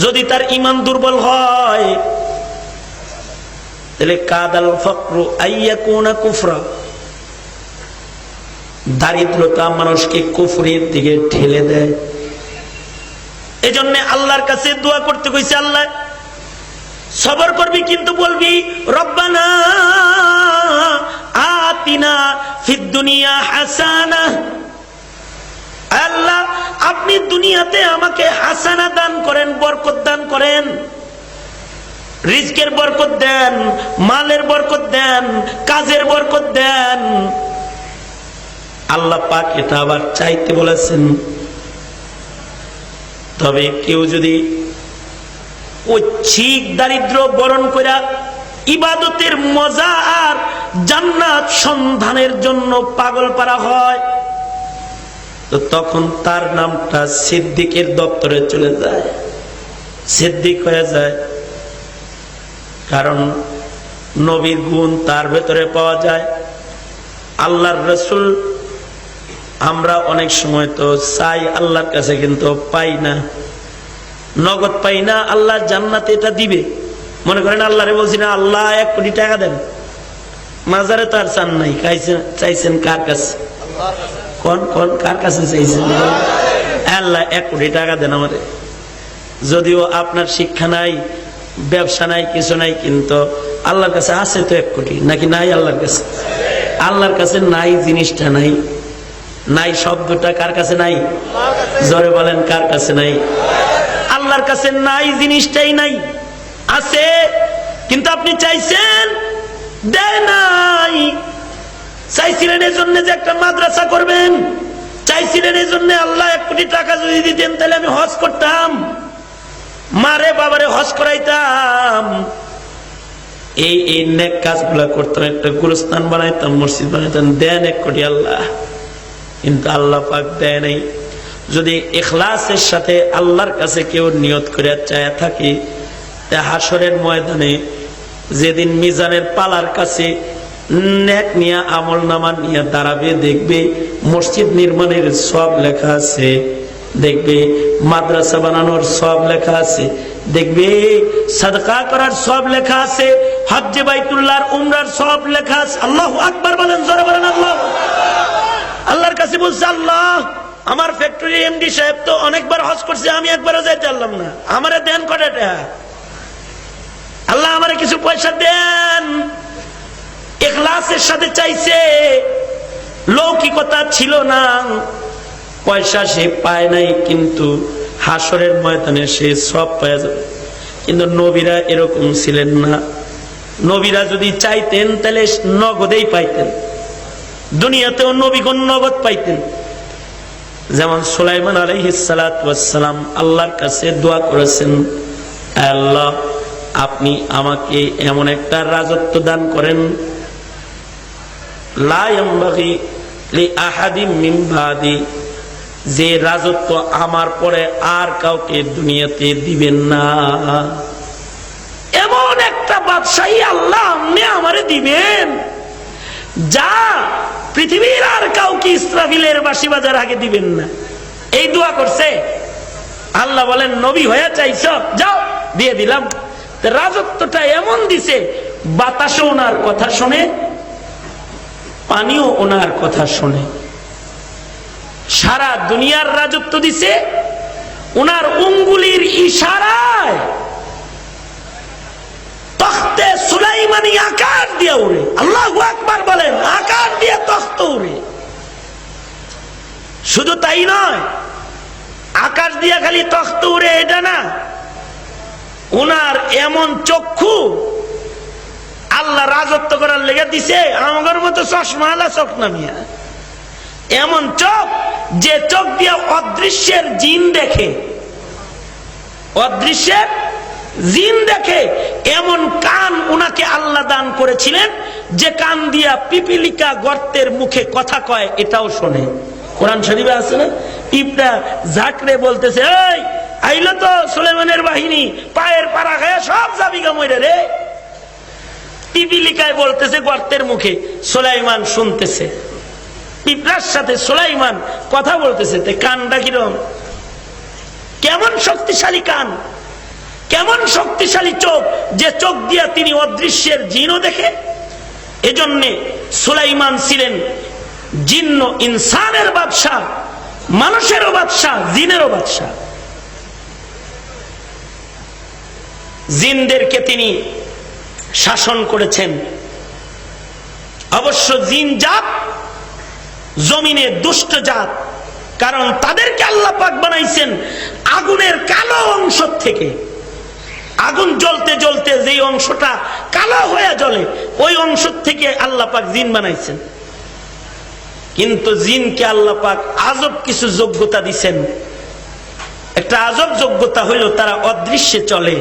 যদি তার ঈমান দুর্বল হয়, তাহলে কাদাল ফাকরু আইয়াকুনা কুফরা, দারিদ্রতা মানুষকে কুফরের দিকে ঠেলে দেয়। এজন্য আল্লাহর কাছে দোয়া করতে কইছে, আল্লাহ সবর করবি কিন্তু বলবি রব্বানা আতিনা ফিদ দুনিয়া হাসানাহ, আল্লাহ আপনি দুনিয়াতে আমাকে হাসানা দান করেন, বরকত দান করেন, রিজকের বরকত দেন, মালের বরকত দেন, কাজের বরকত দেন। আল্লাহ পাক এটা আবার চাইতে বলেছেন। তবে কেউ যদি ঐচ্ছিক দারিদ্র বরণ করে ইবাদতের মজা আর জান্নাত সন্ধানের জন্য পাগল পারা হয়, তো তখন তার নামটা সিদ্দিকের দপ্তরে চলে যায়, সিদ্দিক হয়ে যায়। কারণ নবীর গুণ তার ভেতরে পাওয়া যায়। আল্লাহর রাসূল আমরা অনেক সময় তো চাই আল্লাহর কাছে, কিন্তু পাই না, নগদ পাই না। আল্লাহ জান্নাতে এটা দিবে, মনে করেন আল্লাহরে বলছি না, আল্লাহ 1 কোটি টাকা দেন, মাজারে তো আর চান নাই, চাইছেন কার কাছে? কোন কার কাছে চাইছেন? আল্লাহ 1 কোটি টাকা দেন আমারে। যদিও আপনার শিক্ষা নাই, ব্যবসা নাই, কিছু নাই, কিন্তু আল্লাহর কাছে আছে তো 1 কোটি, নাকি নাই? আল্লাহর কাছে, আল্লাহর কাছে নাই জিনিসটা নাই। নাই শব্দটা কার কাছে নাই? জোরে বলেন, কার কাছে নাই? আল্লাহ আল্লাহর কাছে নাই, জিনিসটাই নাই। আছে কিন্তু আপনি চাইছেন, দেয় নাই। চাইছিলেন এই জন্য যে একটা মাদ্রাসা করবেন, চাইছিলেন এই জন্য আল্লাহ 1 কোটি টাকা যদি দিতেন তাহলে আমি হজ করতাম, মারে বাবারে হজ করাইতাম, এই নেক কাজগুলা করতাম, একটা গুরুস্থান বানাইতাম, মসজিদ বানাইতাম, দেন 1 কোটি আল্লাহ। কিন্তু আল্লাহ পাক দেয় নাই। যদি ইখলাসের সাথে আল্লাহর কাছে কেউ নিয়ত করে চায় থাকে, তা হাসরের ময়দানে যেদিন মিজানের পালার কাছে নেক নিয়ে আমল নামা নিয়ে দাঁড়াবে, দেখবে মসজিদ নির্মাণের সব লেখা আছে, দেখবে মাদ্রাসা বানানোর সব লেখা আছে, দেখবে সাদকা করার সব লেখা আছে, হজ্জে বাইতুল্লাহর উমরার সব লেখা আছে। আল্লাহু আকবার বলেন, জোরে বলেন আল্লাহ। আল্লাহর কাছে বলছে, আল্লাহ আমার ফ্যাক্টরি এমডি সাহেব তো অনেকবার হজ করছে, আমি একবারও যাইতে পারলাম না, আমারে দেন কটা টাকা, আল্লাহ আমারে কিছু পয়সা দেন। ইখলাসের সাথে চাইছে, লৌকিকতা ছিল না, পয়সা সে পায় নাই, কিন্তু হাসরের ময়দানে সে সব পাওয়া যাবে। কিন্তু নবীরা এরকম ছিলেন না। নবীরা যদি চাইতেন তাহলে নগদেই পাইতেন, দুনিয়াতেও নবীগণ নগদ পাইতেন। যেমন সুলাইমান আলাইহিস সালাতু ওয়াস সালাম আল্লাহর কাছে দোয়া করেছেন, আল্লাহ আপনি আমাকে এমন একটা রাজত্ব দান করেন, লা ইয়ামবাগি লিআহাদিম মিন বাদি, যে রাজত্ব আমার পরে আর কাউকে দুনিয়াতে দিবেন না। এমন একটা বাদশাহী আল্লাহ আপনি আমারে দিবেন যা পৃথিবীর আর কাউকে ইসরাফিলের বাঁশি বাজার আগে দিবেন না। এই দোয়া করছে। আল্লাহ বলেন, নবী হয়ে চাইছ, যাও দিয়ে দিলাম। রাজত্বটা এমন দিছে, বাতাসও ওনার কথা শোনে, পানিও ওনার কথা শোনে। সারা দুনিয়ার রাজত্ব দিছে ওনার আঙ্গুলের ইশারায়। তখতে সুলাইমানি আকাশ দিয়ে উড়ে। আল্লাহু আকবার বলেন, আকাশ দিয়ে তখত উড়ে। শুধু তাই নয়, আকাশ দিয়ে খালি তখত উড়ে এটা না, ওনার এমন চক্ষু আল্লাহ রাজত্ব করার লেগে দিছে, আমার মতো চশমা আলা চোখ নামিয়া, এমন চোখ যে চোখ দিয়ে অদৃশ্যের জিন দেখে, অদৃশ্যের জিন দেখে। এমন কান উনাকে আল্লাহ দান করেছিলেন যে কান দিয়া পিপিলিকা গর্তের মুখে কথা কয় এটাও শোনে। কোরআন শরীফে আছে না, পিঁপড়া ঝাঁকড়ে বলতেছে, এই আইলো তো সুলাইমানের বাহিনী, পায়ের পাড়া খায় সব যাবিগা মরে রে। পিপিলিকায় বলতেছে গর্তের মুখে, সুলাইমান শুনতেছে। পিঁপড়ার সাথে সুলাইমান কথা বলতেছে। কানটা কিরম, কেমন শক্তিশালী কান, কেমন শক্তিশালী চোখ, যে চোখ দিয়া তিনি অদৃশ্যের জিনও দেখে। এজন্যে সুলাইমান ছিলেন জিন্ন ইনসানের বাদশা, মানুষেরও বাদশা, জিনেরও বাদশা। জিনদেরকে তিনি শাসন করেছেন। অবশ্য জিন জাত জমিনে দুষ্ট জাত, কারণ তাদেরকে আল্লাহ পাক বানাইছেন আগুনের কালো অংশ থেকে। আগুন জ্বলতে জ্বলতে যে অংশটা কালো হয়ে জ্বলে, ওই অংশ থেকে আল্লাহ পাক জিন বানাইছেন। কিন্তু জিনকে আল্লাহ পাক আজব কিছু যোগ্যতা দিছেন। একটা আজব যোগ্যতা হইল তারা অদৃশ্যে চলে,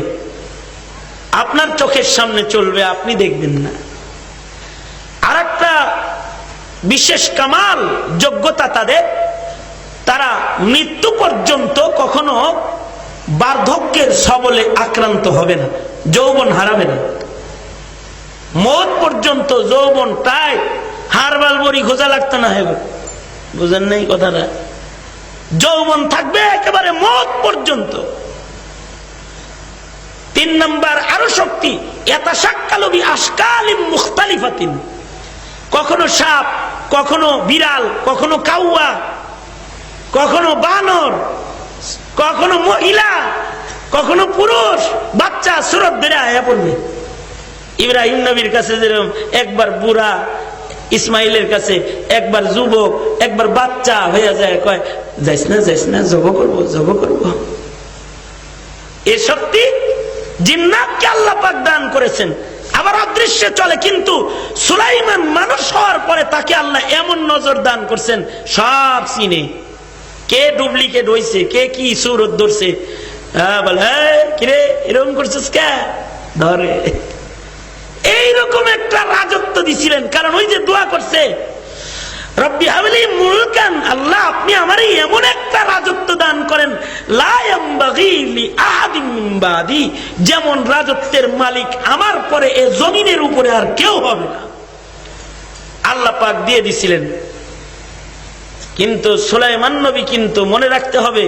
আপনার চোখের সামনে চলবে, আপনি দেখবেন না। আর একটা বিশেষ কামাল যোগ্যতা তাদের, তারা মৃত্যু পর্যন্ত কখনো বার্ধক্যের সবলে আক্রান্ত হবে না, যৌবন হারাবে না। মৌত পর্যন্ত যৌবন প্রায় হারবাল বড়ি খোঁজা লাগতো না। হবে বুঝেন নাই কথাটা, যৌবন থাকবে একেবারে মৌত পর্যন্ত। 3 নাম্বার আরো শক্তি, ইয়াতাশাক্কালু বিআশকালিম মুখতালিফাতিন। কখনো সাপ, কখনো বিড়াল, কখনো কাউয়া, কখনো বানর, কখনো মহিলা, কখনো পুরুষ, বাচ্চা সুরত বেড়ে আয়া পড়বে। ইব্রাহিম নবীর কাছে যেরকম একবার বুড়া, ইসমাইলের কাছে একবার যুবক, একবার বাচ্চা হয়ে যায়, কয় যাইস না যাইস না, জব করবো জব করবো। এ শক্তি জিন্নাতকে আল্লাহ পাক দান করেছেন। আবার অদৃশ্যে চলে, কিন্তু সুলাইমান মানুষ হওয়ার পরে তাকে আল্লাহ এমন নজর দান করছেন, সব চিনে কে ডুপ্লিকেট হইছে, কে কি সুরত ধরছে। বলে কিরে এরকম করছিস কে, ধরে এইরকম একটা রাজত্ব দিছিলেন। কারণ ওই যে দোয়া করছে, রব্বি হাবলি মুলকান, আল্লাহ আপনি আমারে এমন একটা রাজত্ব দান করেন, লা ইয়ামবাগি লি আহাদিন মিন বাদি, যেমন রাজত্বের মালিক আমার পরে এই জমিনের উপরে আর কেউ হবে না। আল্লাহ পাক দিয়ে দিছিলেন। কিন্তু সুলাইমান নবী, কিন্তু মনে রাখতে হবে,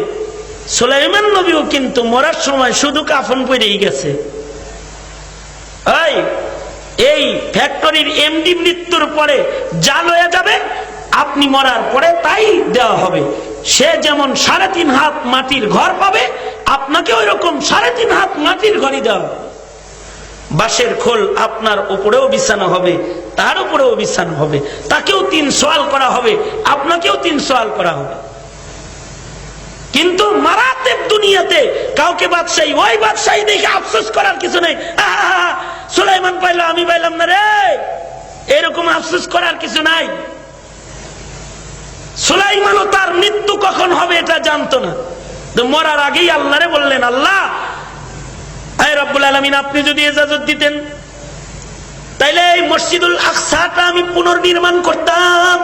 সুলাইমান নবীও কিন্তু মরার সময় শুধু কাফন পরেই গেছে। এই ফ্যাক্টরির এমডি মৃত্যুর পরে যা লয়ে যাবে, আপনি মরার পরে তাই দেওয়া হবে। সে যেমন 3.5 হাত মাটির ঘর পাবে, আপনাকে ওই রকম 3.5 হাত মাটির ঘরই দেওয়া হবে। বাঁশের খোল আপনার উপরেও বিছানো হবে, তার উপরেও বিছানো হবে, তাকেও 3 সওয়াল করা হবে, আপনাকেও 3 সওয়াল করা হবে। কিন্তু মারাতেব দুনিয়াতে কাউকে বাদশাহী, ওই বাদশাহী দেখে আফসোস করার কিছু নেই। সুলাইমান পাইলো আমি পাইলাম না রে, এরকম আফসোস করার কিছু নাই। সুলাইমানও তার মৃত্যু কখন হবে এটা জানতো না। তো মরার আগেই আল্লাহরে বললেন, আল্লাহ হে রব্বুল আলামিন, আপনি যদি ইজাজত দিতেন তাইলে এই মসজিদুল আকসাটা আমি পুনর্নির্মাণ করতাম।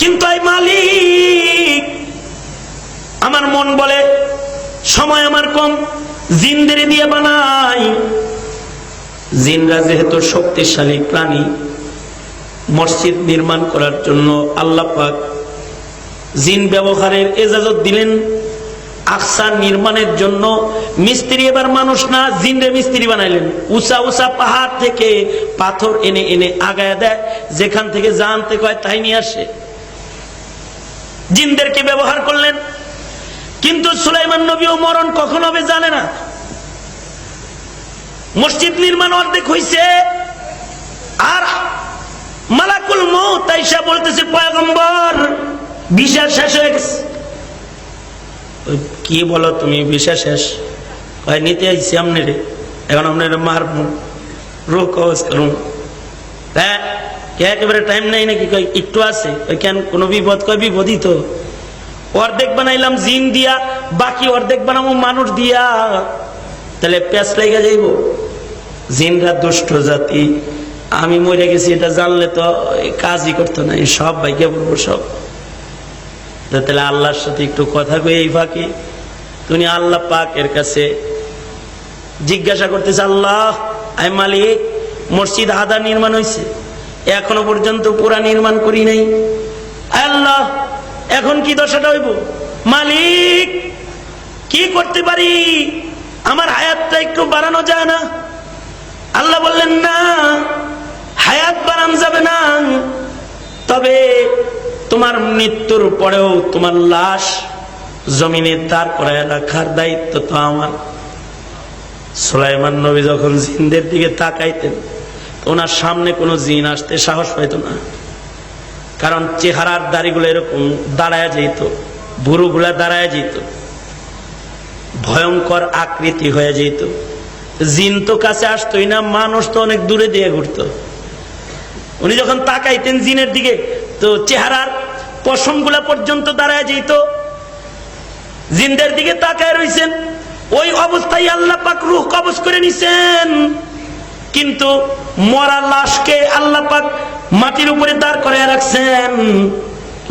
কিন্তু এই মালিক, আমার মন বলে সময় আমার কম, জিনদের দিয়ে বানাই। জিনরা যেহেতু শক্তিশালী প্রাণী, মসজিদ নির্মাণ করার জন্য আল্লাহ পাক জিন ব্যবহারের ইজাজত দিলেন। আকসা নির্মাণের জন্য মিস্ত্রি এবার মানুষ না, জিনরে মিস্ত্রি বানাইলেন। উঁচা উঁচা পাহাড় থেকে পাথর এনে এনে আগায় দেয়, যেখান থেকে জানতে কয় তাই নিয়ে আসে। জিনদেরকে ব্যবহার করলেন। কিন্তু সুলাইমান নবীও মরণ কখন হবে জানে না। মসজিদ নির্মাণ অর্ধেক হইছে, আর মালাকুল মউত আইসা বলতেছে, পয়গম্বর ভিসা শেষ হয়ে গেছে। কি বলো তুমি, ভিসা শেষ? নিতে আইছি আপনারে, এখন আপনারা মারব, রোগ কবজ করুন। হ্যাঁ একেবারে টাইম নাই নাকি? কয় একটু আছে। কেন কোনো বিপদ? কয় বিপদই তো। অর্ধেক বানাইলাম জিন দিয়া, বাকি অর্ধেক বানাবো মানুষ দিয়া, তাহলে প্যাঁচ লেগে যাইব। জিনরা দুষ্ট জাতি, আমি মরে গেছি এটা জানলে তো কাজই করতো না, সব ভাইকে বলবো সব। তাহলে আল্লাহর সাথে একটু কথা কই এই ফাঁকে। তুমি আল্লাহ পাকের কাছে জিজ্ঞাসা করতেছে, আল্লাহ আই মালিক, মসজিদ আধা নির্মাণ হয়েছে, এখনো পর্যন্ত পুরা নির্মাণ করি নাই। আল্লাহ এখন কি দশাটা হইব? মালিক কি করতে পারি, আমার হায়াতটা একটু বাড়ানো যায় না? আল্লাহ বললেন, না, হায়াত বাড়ানো যাবে না, তবে তোমার মৃত্যুর পরেও তোমার লাশ জমিনে দাঁড় করায় রাখার দায়িত্ব তো আমার। সুলাইমান নবী যখন জিনদের দিকে তাকাইতেন, ওনার সামনে কোনো জিন আসতে সাহস পাইত না। কারণ চেহারার দাড়িগুলো এরকম দাঁড়ায় যেত, ভুরুগুলা দাঁড়ায় যেত, ভয়ঙ্কর আকৃতি হয়ে যেত। জিন তো কাছে আসতোই না, মানুষ তো অনেক দূরে দিয়ে ঘুরত। উনি যখন তাকাইতেন জিনের দিকে, তো চেহারার পশমগুলা পর্যন্ত দাঁড়ায় যেত। জিনদের দিকে তাকায় রইছেন, ওই অবস্থায় আল্লাহ পাক রূহ কবজ করে নিছেন। কিন্তু মরা লাশকে আল্লাহ পাক মাটির উপরে দাঁড় করায় রাখছেন,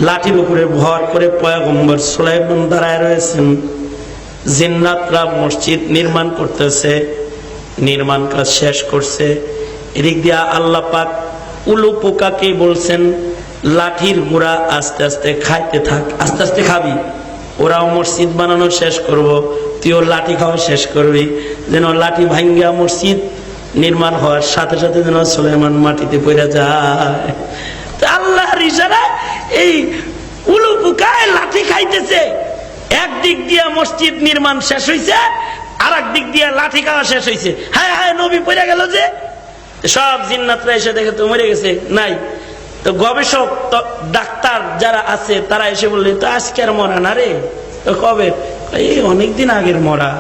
লাঠির উপরে ভর করে পয়গম্বর সুলাইমান দাঁড়ায় রয়েছেন। জিন্নাতরা মসজিদ নির্মাণ করতেছে, নির্মাণ কাজ শেষ করছে। এদিক দিয়া আল্লাহ পাক উলু পোকাকে বলছেন, লাঠির গুড়া আস্তে আস্তে খাইতে থাক, আস্তে আস্তে খাবি, ওরাও মসজিদ বানানো শেষ করব, তুইও লাঠি খাওয়া শেষ করবি, যেন লাঠি ভাঙ্গা মসজিদ নির্মাণ হওয়ার সাথে সাথে যেন সুলাইমান মাটিতে পড়ে যায়। আল্লাহর ইশারায় এই উলু পোকায় লাঠি খাইতেছে। একদিক দিয়া মসজিদ নির্মাণ শেষ হয়েছে, আর এক দিক দিয়া লাঠি খাওয়া শেষ হয়েছে। হ্যাঁ হ্যাঁ, নবী পড়ে গেল যে। সব জিন্নাতরা এসে দেখে তো মরে গেছে, নাই। তো গবেষক ডাক্তার যারা আছে তারা এসে বললে, তো আজকে আর মরা না রে, তো কবে? এই অনেকদিন আগের মরা।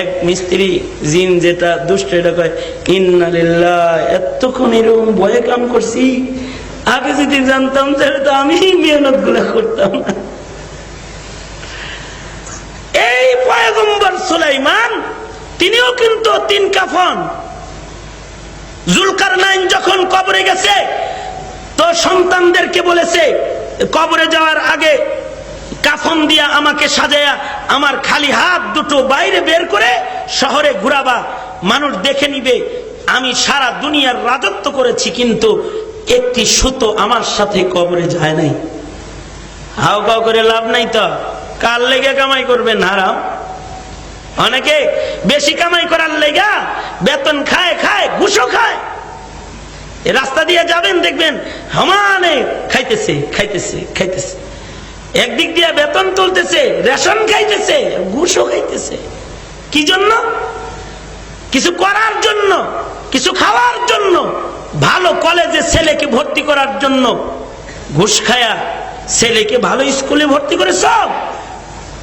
এক মিস্ত্রি জিন যেটা দুষ্ট, এটা কয় ইন্না লিল্লাহ, এতক্ষণ এরকম ভয়ে কাম করছি, আগে যদি জানতাম তাহলে তো আমি মেহনত গুলা করতাম না। এই পয়গম্বর সুলাইমান তিনিও কিন্তু 3 কাফন। জুলকারনাইন যখন কবরে গেছে তো সন্তানদেরকে বলেছে কবরে যাওয়ার আগে কাফন দিয়া আমাকে সাজায়া আমার খালি হাত দুটো বাইরে বের করে শহরে ঘুরাবা, মানুষ দেখে নিবে আমি সারা দুনিয়ার রাজত্ব করেছি, কিন্তু একটি সুতো আমার সাথে কবরে যায় নাই। হাও কাউ করে লাভ নাই, তো কার লেগে কামাই করবেন হারাম? অনেকে বেশি কামাই করার লেগা বেতন খায়, ঘুষও খায়। রাস্তা দিয়ে যাবেন দেখবেন সমানে খাইতেছে। একদিক দিয়ে বেতন তুলতেছে, রেশন খাইতেছে, ঘুষও খাইতেছে। কি জন্য? কিছু করার জন্য, কিছু খাওয়ার জন্য, ভালো কলেজে ছেলেকে ভর্তি করার জন্য ঘুষ খায়া ছেলেকে ভালো স্কুলে ভর্তি করে সব।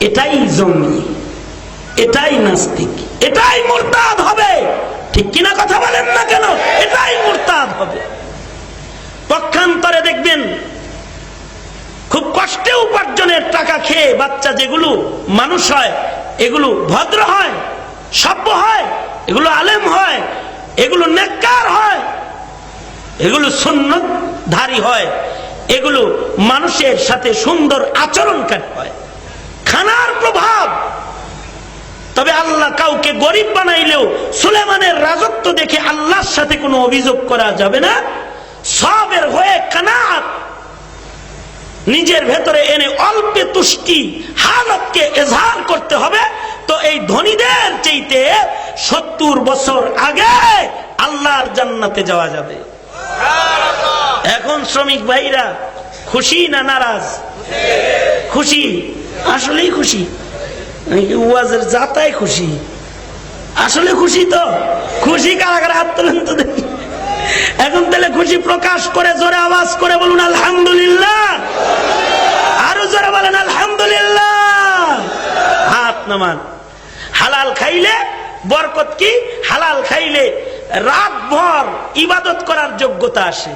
এটাই জঙ্গি, এটাই নাস্তিক, এটাই মুরতাদ হবে। ঠিক কিনা কথা বলেন না কেন? এটাই মুরতাদ হবে। পক্ষান্তরে দেখবেন খুব কষ্টে উপার্জনের টাকা খেয়ে বাচ্চা যেগুলো মানুষ হয়, এগুলো ভদ্র হয়, সভ্য হয়, এগুলো আলেম হয়, এগুলো নেককার হয়, এগুলো সুন্নতধারী হয়, এগুলো মানুষের সাথে সুন্দর আচরণকারী হয়। খানার প্রভাব। তবে আল্লাহ কাউকে গরিব বানাইলেও সুলেমানের রাজত্ব দেখে আল্লাহর সাথে কোনো অভিযোগ করা যাবে না। সবের হয়ে কানাত নিজের ভেতরে এনে অল্পে তুষ্টি হালতকে এজহার করতে হবে। তো এই ধনীদের চাইতে 70 বছর আগে আল্লাহর জান্নাতে যাওয়া যাবে। এখন শ্রমিক ভাইরা খুশি না নারাজ? খুশি, আসলেই খুশি। ওয়াজের যাতাই খুশি, আসলে খুশি। তো খুশি কারা কারা হাত তোলেন তো দেখি। এখন তাহলে খুশি প্রকাশ করে জোরে আওয়াজ করে বলুন আলহামদুলিল্লাহ। আরো জোরে বলেন আলহামদুলিল্লাহ। হাত নামান। হালাল খাইলে বরকত কি? হালাল খাইলে রাত ভর ইবাদত করার যোগ্যতা আসে।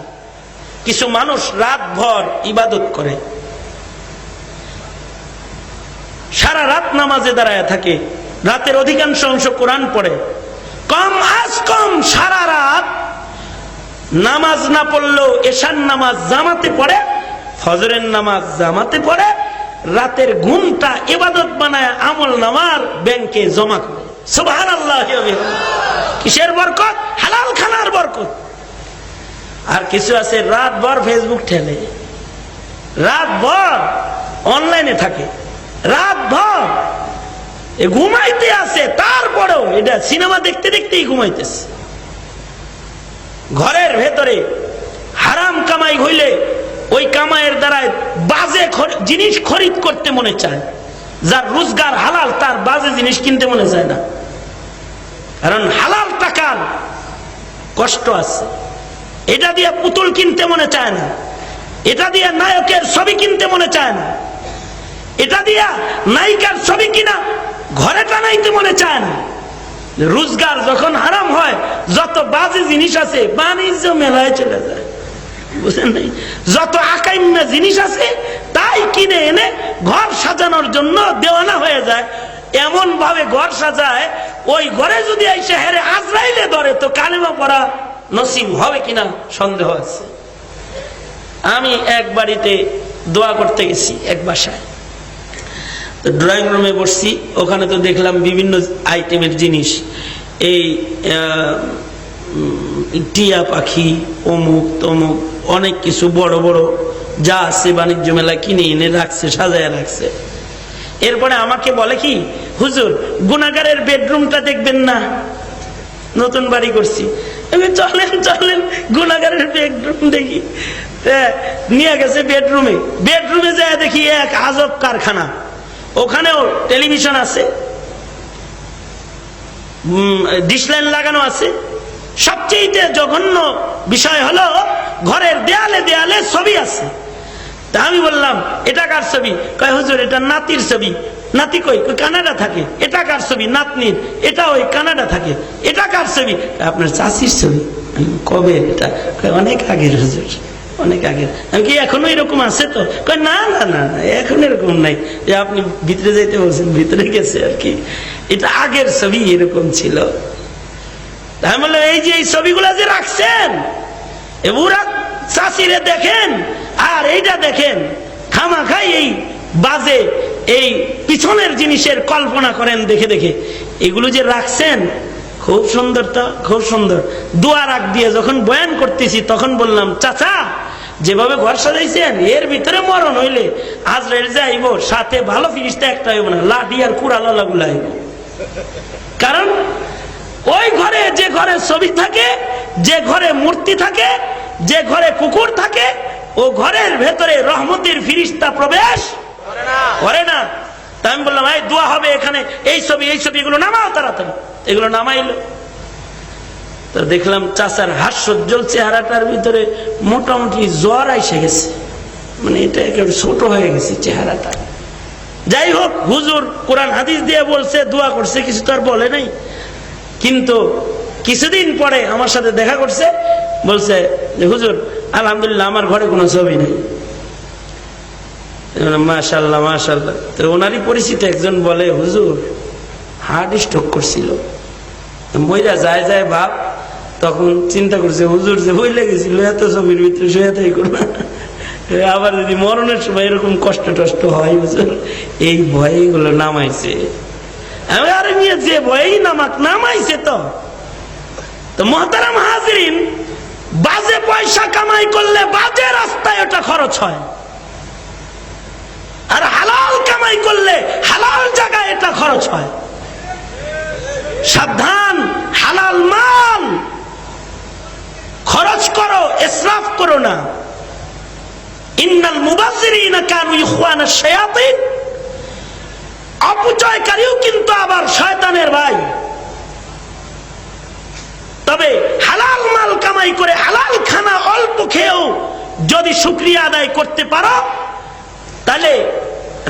কিছু মানুষ রাত ভর ইবাদত করে, সারা রাত নামাজে দাঁড়ায় থাকে, রাতের অধিকাংশ অংশ কোরআন পড়ে, কম আজ কম সারা রাত নামাজ না পড়লেও এশার নামাজ জামাতে পড়ে, ফজরের নামাজ জামাতে পড়ে, রাতের ঘুমটা ইবাদত বানায় আমল নামার ব্যাংকে জমা করে। সুবহানাল্লাহ। কিসের বরকত? হালাল খানার বরকত। আর কিছু আছে রাত ভর ফেসবুক ঠেলে, রাত ভর অনলাইনে থাকে, রাত ভর ঘুমাইতে আছে, তারপরেও এটা সিনেমা দেখতে দেখতেই ঘুমাইতেছে। ঘরের ভেতরে হারাম কামাই হইলে ওই কামাইয়ের দ্বারায় বাজে জিনিস খরিদ করতে মনে চায়। যার রোজগার হালাল তার বাজে জিনিস কিনতে মনে চায় না, কারণ হালাল টাকার কষ্ট আছে। এটা দিয়ে পুতুল কিনতে মনে চায় না, এটা দিয়ে নায়কের ছবি কিনতে মনে চায় না, এটা দিয়া নায়িকার ছবি কিনা ঘরে টানাইতে মনে চায় না। রোজগার যখন হারাম হয় যত বাজে জিনিস আছে বাণিজ্য মেলায় চলে যায়, বুঝেন নাই? যত আকাইম্যা জিনিস আছে তাই কিনে এনে ঘর সাজানোর জন্য দেওয়ানা হয়ে যায়। এমন ভাবে ঘর সাজায়, ওই ঘরে যদি এসে হেরে আজরাইলে ধরে তো কালেমা পড়া নসিব হবে কিনা সন্দেহ আছে। আমি এক বাড়িতে দোয়া করতে গেছি, এক বাসায়, ড্রয়িং রুমে বসছি, ওখানে তো দেখলাম বিভিন্ন আইটেমের জিনিস, এই টিয়া পাখি, অমুক তমুক, অনেক কিছু বড় বড় যা আছে বাণিজ্য মেলা কিনে এনে রাখছে, সাজায় রাখছে। এরপরে আমাকে বলে কি, হুজুর গুনাহগারের বেডরুমটা দেখবেন না, নতুন বাড়ি করছি, চলেন চলেন গুনাহগারের বেডরুম দেখি। নিয়ে গেছে বেডরুমে, বেডরুমে যায় দেখি এক আজব কারখানা। ওখানেও টেলিভিশন আছে, ডিশ লাইন লাগানো আছে। সবচেয়ে জঘন্য বিষয় হলো ঘরের দেয়ালে দেয়ালে ছবি আছে। তা আমি বললাম এটা কার ছবি? কয় হুজুর এটা নাতির ছবি। নাতি কই? কানাডা থাকে। এটা কার ছবি? নাতনির। এটা ওই কানাডা থাকে। এটা কার ছবি? আপনার চাচির ছবি। কবে? এটা অনেক আগের হুজুর, অনেক আগের। আমি কি এখনো এরকম আছে? তো কই না না না এখন এরকম নাই, যে আপনি ভিতরে যাইতে বলছেন, ভিতরে গেছে আর কি, এটা আগের ছবি এরকম ছিল। তাই বললো এই যে এই ছবিগুলা যে রাখছেন, এগুলা চাচিরে দেখেন আর এইটা দেখেন, খামাখাই এই বাজে এই পিছনের জিনিসের কল্পনা করেন দেখে দেখে। এগুলো যে রাখছেন খুব সুন্দর, তো খুব সুন্দর। দোয়া রাখ দিয়ে যখন বয়ান করতেছি তখন বললাম, চাচা যেভাবে ঘর সাজাইছেন এর ভিতরে মরণ হইলে আজরাইল যাইব, সাথে ভালো ফিরিস্তা একটা হইব না, লাঠি আর কুড়ালা গুলা হইব। কারণ ওই ঘরে, যে ঘরে ছবি থাকে, যে ঘরে মূর্তি থাকে, যে ঘরে কুকুর থাকে, ও ঘরের ভেতরে রহমতের ফিরিস্তা প্রবেশ করে না। তাই আমি বললাম এই দোয়া হবে এখানে, এই ছবি এগুলো নামাও তাড়াতাড়ি। এগুলো নামাইলো তো দেখলাম চাচার হাস্যোজ্জ্বল চেহারাটার ভিতরে মোটামুটি জ্বর আইসে গেছে, মানে এটা একেবারে ছোট হয়ে গেছে চেহারাটা। যাই হোক, হুজুর কোরআন হাদিস দিয়ে বলছে, দোয়া করছে, কিছু তো আর বলে নাই। কিন্তু কিছুদিন পরে আমার সাথে দেখা করছে, বলছে যে হুজুর আলহামদুলিল্লাহ আমার ঘরে কোনো ছবি নেই। মাশাআল্লাহ মাশাআল্লাহ। তো ওনারই পরিচিত একজন বলে, হুজুর হার্ট স্ট্রোক করছিল, মইরা যায় যায় বাপ। তখন চিন্তা করছে হুজুর যে হইলে গেছিল এত ছবির ভিতরে শুয়ে তাই করবা, আবার যদি মরণের সময় এরকম কষ্ট টষ্ট হয় হুজুর, এই ভয়ে গুলো নামাইছে। আমি আরে নিয়ে যে ভয়েই নামাইছে। তো মুহতারাম হাজিরিন, বাজে পয়সা কামাই করলে বাজে রাস্তায় ওটা খরচ হয়, আর হালাল কামাই করলে হালাল জায়গায় এটা খরচ হয়। সাবধান, হালাল মাল খরচ করো, ইসরাফ করো না। ইন্নাল মুবাজ্জিরিনা কানু ইখওয়ানাশ শায়াতিন, অপচয়কারীও কিন্তু আবার শয়তানের ভাই। তবে হালাল মাল কামাই করে হালাল খানা অল্প খেয়েও যদি শুকরিয়া আদায় করতে পারো, তাহলে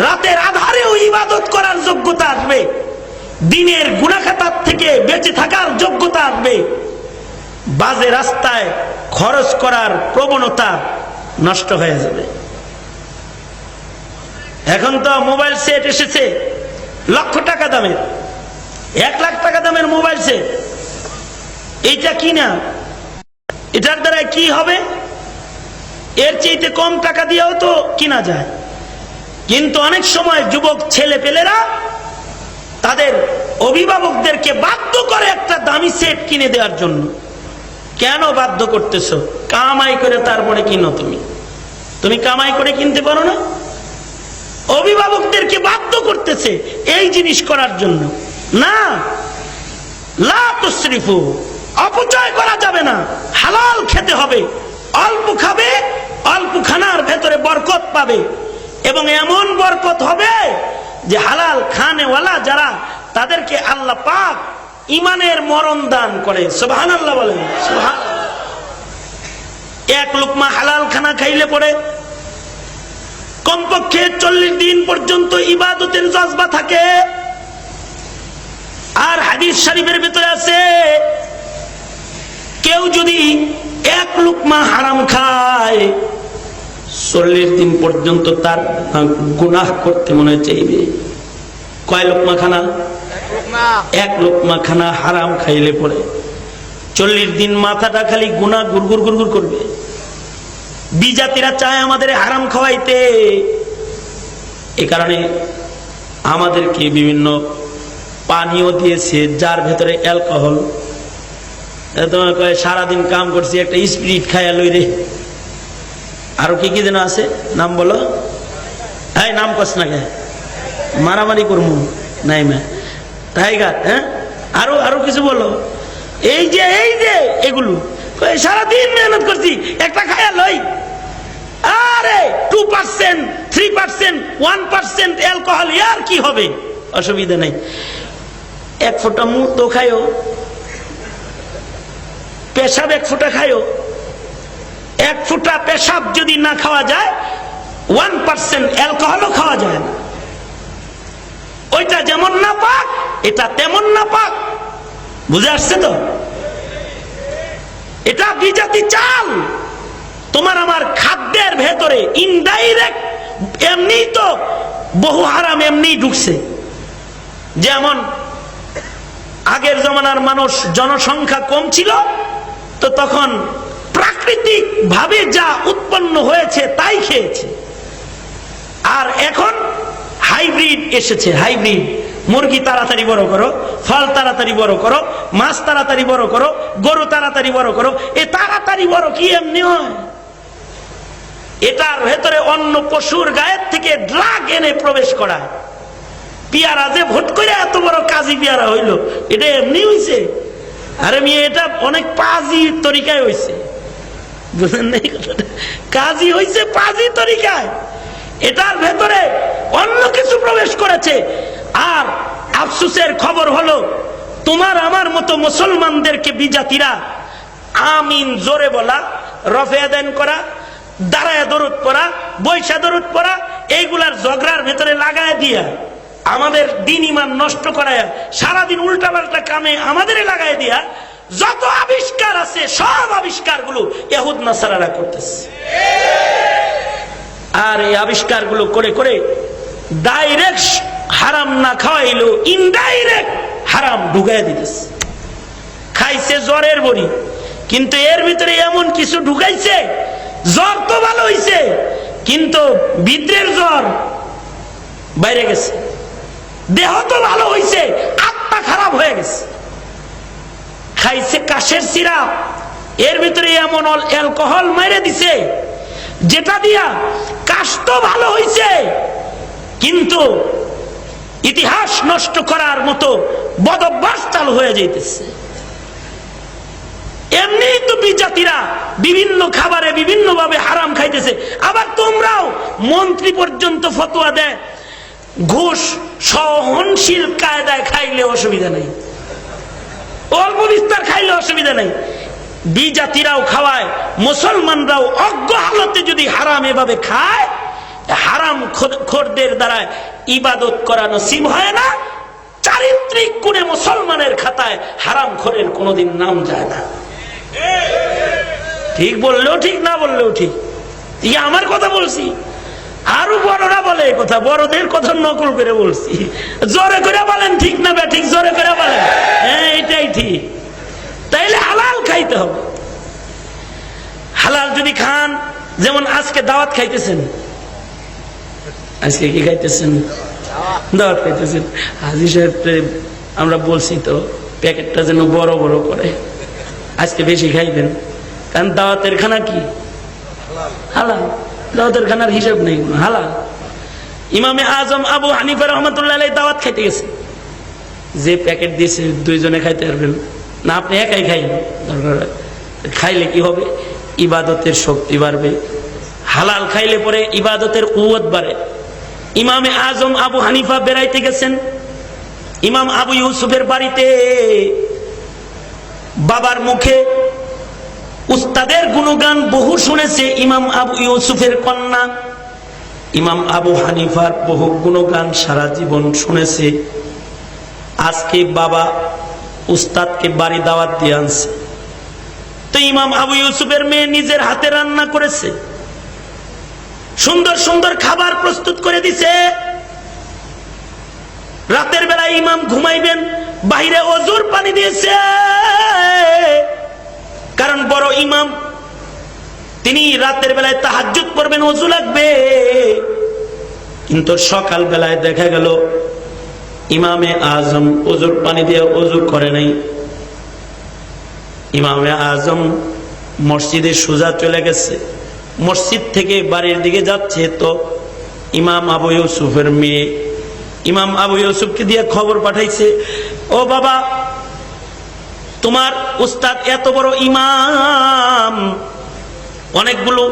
রাতের আধারেও ইবাদত করার যোগ্যতা আসবে, দিনের গুনাহখাতার থেকে বেঁচে থাকার যোগ্যতা আসবে, বাজে রাস্তায় খরচ করার প্রবণতা নষ্ট হয়ে যাবে। এখন তো মোবাইল সেট এসেছে লক্ষ টাকা দামের, 1 লাখ টাকা দামের মোবাইল সেট। এইটা কিনা, এটার দ্বারা কি হবে? এর চাইতে কম টাকা দিয়েও তো কিনা যায়। কিন্তু অনেক সময় যুবক ছেলে পেলেরা তাদের অভিভাবকদেরকে বাধ্য করে একটা দামি সেট কিনে দেওয়ার জন্য। কেন বাধ্য করতেছো? কামাই করে তারপরে কিনো। তুমি কামাই করে কিনতে পারো না? অভিভাবকদেরকে বাধ্য করতেছে এই জিনিস করার জন্য। না, লা তুসরিফু, অপচয় করা যাবে না, হালাল খেতে হবে। অল্প খাবে, অল্প খানার ভেতরে বরকত পাবে, এবং এমন বরকত হবে যে হালাল খানেওয়ালা যারা, তাদেরকে আল্লাহ পাক ইমানের মরণ দান করে। সুবহানাল্লাহ বলেন। সুবহানাল্লাহ। 1 লুকমা হালাল খানা খাইলে পরে কমপক্ষে 40 দিন পর্যন্ত ইবাদতের জজবা থাকে। আর হাদিস শরীফের ভিতরে আছে, কেউ যদি 1 লুকমা হারাম খায় 40 দিন পর্যন্ত তার গুনাহ করতে মনে চাইবে। কয় লোকমা খানা? 1 লোকমা খানা হারাম খাইলে পরে 40 দিন মাথাটা খালি গুনাহ গুরগুর গুরগুর করবে। বিজাতিরা চায় আমাদের হারাম খাওয়াইতে, এ কারণে আমাদেরকে বিভিন্ন পানীয় দিয়েছে যার ভেতরে অ্যালকোহল। তোমার কয় সারাদিন কাম করছি, একটা স্পিরিট খাইয়া লই রে। আরো কি কি যেন আছে, নাম বলো। হ্যাঁ, নাম কস না কে, মারামারি করবো নাই মা টাইগার। হ্যাঁ, আরো আরো কিছু বলো। এই যে এগুলো সারাদিন মেহনত করছি, একটা খাইয়া লই। আরে 2%, 3%, 1% অ্যালকোহল, আর কি হবে, অসুবিধা নাই। 1 ফোঁটা মুখ তো খাইও, পেশাব 1 ফোঁটা খাইও। 1 ফোঁটা পেশাব যদি না খাওয়া যায়, 1% অ্যালকোহলও খাওয়া যায় না। ওইটা যেমন না পাক এটা তেমন না পাক। বুঝে আসছে তো? এটা বিজাতি চাল তোমার আমার খাদ্যের ভেতরে ইনডাইরেক্ট। এমনি তো বহু হারাম এমনি ঢুকছে। যেমন আগের জমানার মানুষ জনসংখ্যা কম ছিল, তো তখন প্রাকৃতিক ভাবে যা উৎপন্ন হয়েছে তাই খেয়েছে। আর এখন হাইব্রিড এসেছে, হাইব্রিড। মুরগি তাড়াতাড়ি বড় করো, ফল তাড়াতাড়ি বড় করো, মাছ তাড়াতাড়ি বড় করো, গরু তাড়াতাড়ি বড় করো। এ তাড়াতাড়ি বড় কি এমনি হয়? এটার ভেতরে অন্য পশুর গায়ের থেকে ড্রাগ এনে প্রবেশ করা। পেয়ারা যে ভোট করে এত বড় কাজী পেয়ারা হইল, এটা এমনি হইছে? আরে মেয়ে, এটা অনেক পাজি তরিকায় হইছে। বুঝলেন না? কাজী হইছে পাজি তরিকায়। এটার ভেতরে অন্য কিছু প্রবেশ করেছে। আর আফসোসের খবর হলো, তোমার আমার মতো মুসলমানদেরকে বিজাতিরা আমিন জোরে বলা, রফে দেন করা, দাঁড়ায় দরুদ পড়া, বৈশা দরুদ পড়া, এইগুলার ঝগড়ার ভেতরে লাগায় দিয়া আমাদের দিন ইমান নষ্ট করায়, সারাদিন উল্টা পাল্টা কামে আমাদের লাগায় দিয়া যত আবিষ্কার আছে সব আবিষ্কার গুলো ইহুদ নাসারারা করতেছে। আর এই আবিষ্কার গুলো করে করে ডাইরেক্ট হারাম না খাওয়াইলো ইনডাইরেক্ট হারাম ঢুকাই দিতেছে। খাইছে জ্বরের বড়ি, কিন্তু এর ভিতরে এমন কিছু ঢুকাইছে, জ্বর তো ভালো হইছে কিন্তু ভিতরের জ্বর বাইরে গেছে। দেহ তো ভালো হইছে, আত্মা খারাপ হয়ে গেছে। খাইছে কাশের সিরাপ, এর ভিতরে এমন অ্যালকোহল মেরে দিছে যেটা দিয়া কাশ তো ভালো হইছে কিন্তু ইতিহাস নষ্ট করার মতো বদভ্যাস চালু হয়ে যাইতেছে। এমনি তো বিজাতিরা বিভিন্ন খাবারে বিভিন্ন ভাবে হারাম খাইতেছে। আবার তোমরাও মন্ত্রী পর্যন্ত ফতোয়া দেয় ঘুষ সহনশীল কায়দায় খাইলে অসুবিধা নেই, অল্প বিস্তার খাইলে অসুবিধা নেই। বিজাতিরাও খাওয়ায়, মুসলমানরাও অজ্ঞ হালতে যদি হারাম এভাবে খায়, হারাম খোরদের দ্বারা ইবাদত করা নসিব হয় না। চারিত্রিক গুণে মুসলমানের খাতায় হারাম খোরের কোনোদিন নাম যায় না। ঠিক বললেও ঠিক, না বললেও ঠিক। আমার কথা বলছি, আরো বড়রা বলে কথা, বড়দের কথা নকল করে বলছি। জোরে করে বলেন ঠিক না বে ঠিক? জোরে করে বলেন হ্যাঁ এটাই ঠিক। তাইলে হালাল খাইতে হবে। হালাল যদি খান, যেমন আজকে দাওয়াত খাইতেছেন, আজকে কি খাইতেছেন? দাওয়াত খাইতেছেন। হাজী সাহেব আমরা বলছি তো প্যাকেটটা যেন বড় বড় করে, আজকে বেশি খাইবেন, কারণ দাওয়াতের খানা কি হালাল। দাওয়াতের খানার হিসাব নেই, হালাল। ইমামে আজম আবু হানিফা রহমতুল্লাহ আলাইহি দাওয়াত খাইতে গেছে, যে প্যাকেট দিয়েছে দুইজনে খাইতে পারবেন না, আপনি একাই খাইন। খাইলে কি হবে? ইবাদতের শক্তি বাড়বে। হালাল খাইলে পরে ইবাদতের কুওয়াত বাড়ে। ইমামে আজম আবু হানিফা বেড়াইতে গেছেন ইমাম আবু ইউসুফের বাড়িতে। বাবার মুখে উস্তাদের গুণগান বহু শুনেছে ইমাম আবু ইউসুফের কন্যা। ইমাম আবু হানিফার বহু গুণগান সারা জীবন শুনেছে। আজকে বাবা উস্তাদকে বাড়ি দাওয়াত দিয়ে আনছে, তো ইমাম আবু ইউসুফের মেয়ে নিজের হাতে রান্না করেছে, সুন্দর সুন্দর খাবার প্রস্তুত করে দিছে। রাতের বেলায় ইমাম ঘুমাইবেন, বাইরে ওযুর পানি দিয়েছে, কারণ বড় ইমাম, তিনি রাতের বেলায় তাহাজ্জুদ পড়বেন, ওযু লাগবে। কিন্তু সকাল বেলায় দেখা গেল ইমামে আজম ওযুর পানি দিয়ে ওযু করে নাই। ইমামে আজম মসজিদে সোজা চলে গেছে, মসজিদ থেকে বাড়ির দিকে যাচ্ছে, তো ইমাম আবু ইউসুফের মেয়ে ইমাম আবু ইউসুফকে দিয়ে খবর পাঠাইছে, ও বাবা, তোমার উস্তাদ এত বড় ইমাম, অনেকগুলো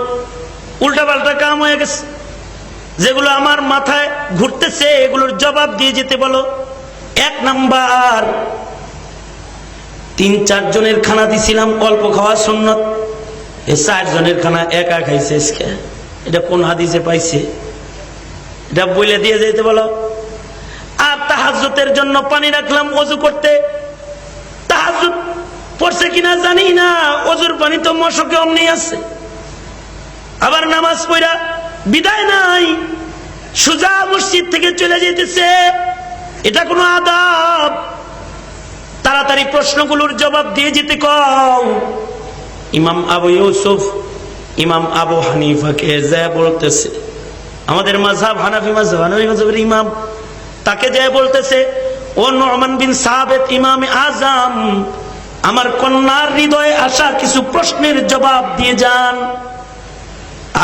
উল্টাপাল্টা কাম হয়ে গেছে, যেগুলো আমার মাথায় ঘুরতেছে এগুলোর জবাব দিয়ে যেতে বলো। 1 নাম্বার, 3-4 জনের খানা দিছিলাম, অল্প খাওয়া সুন্নত, 4 জনের খানা একা খাইছে। এটা কোন হাদিসে পাইছে? এটা বলে দিয়ে যেতে বলো। আর তাহাজ্জুদের জন্য পানি রাখলাম ওযু করতে, তাহাজ্জুদ পড়ছে কিনা জানি না, ওযুর পানি তো মশকে অমনি আছে। আবার নামাজ পড়া বিদায় নাই, সোজা মসজিদ থেকে চলে যেতেছে। এটা কোনো আদব? তাড়াতাড়ি প্রশ্নগুলোর জবাব দিয়ে যেতে কও। ইমাম আবু ইউসুফ ইমাম আবু হানিফাকে যা বলতেছে, আমাদের মাযহাব হানাফি মাযহাব, হানাফি মাযহাবের ইমাম, তাকে যা বলতেছে, ও নু'মান বিন সাবিত ইমামে আজম, আমার কন্যার হৃদয়ে আসা কিছু প্রশ্নের জবাব দিয়ে যান।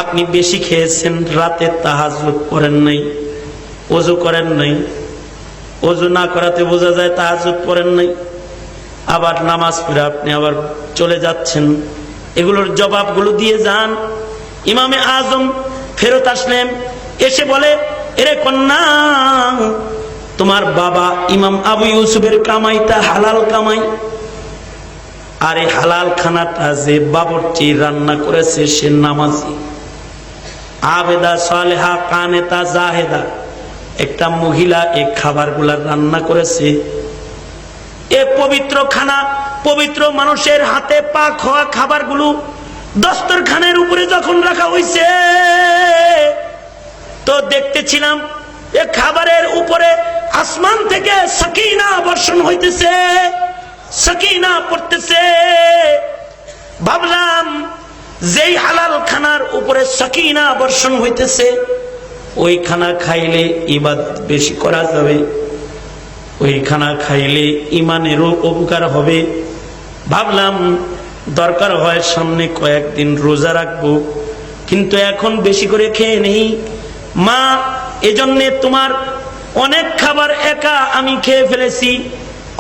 আপনি বেশি খেয়েছেন, রাতে তাহাজ্জুদ পড়েন নাই, ওযু করেন নাই, ওযু না করাতে বোঝা যায় তাহাজ্জুদ পড়েন নাই, আবার নামাজ পড়ে আপনি আবার চলে যাচ্ছেন, এগুলোর জবাবগুলো দিয়ে যান। ইমামে আজম ফেরত আসলেন, এসে বলে, এরে কন্যা, তোমার বাবা ইমাম আবু ইউসুফের কামাইটা হালাল কামাই, আর এই হালাল খানাটা যে বাবুর্চি রান্না করেছে সে নামাজি, আবেদা সালেহা কানেতা জাহেদা, একটা মহিলা এই খাবারগুলা রান্না করেছে। এ পবিত্র খানা, পবিত্র মানুষের হাতে পাক হওয়া খাবারগুলো দস্তরখানের উপরে যখন রাখা হয়েছে, তো দেখতেছিলাম এ খাবারের উপরে আসমান থেকে সাকিনা বর্ষণ হইতেছে, সাকিনা পড়তেছে। ভাবলাম যেই হালাল খানার উপরে সাকিনা বর্ষণ হইতেছে, ওই খানা খাইলে ইবাদত বেশি করা যাবে, ওই খানা খাইলে ইমানেরও উপকার হবে। ভাবলাম দরকার হয় সামনে কয়েকদিন রোজা রাখবো, কিন্তু এখন বেশি করে খেয়ে নেই মা, এজন্যে তোমার অনেক খাবার একা আমি খেয়ে ফেলেছি,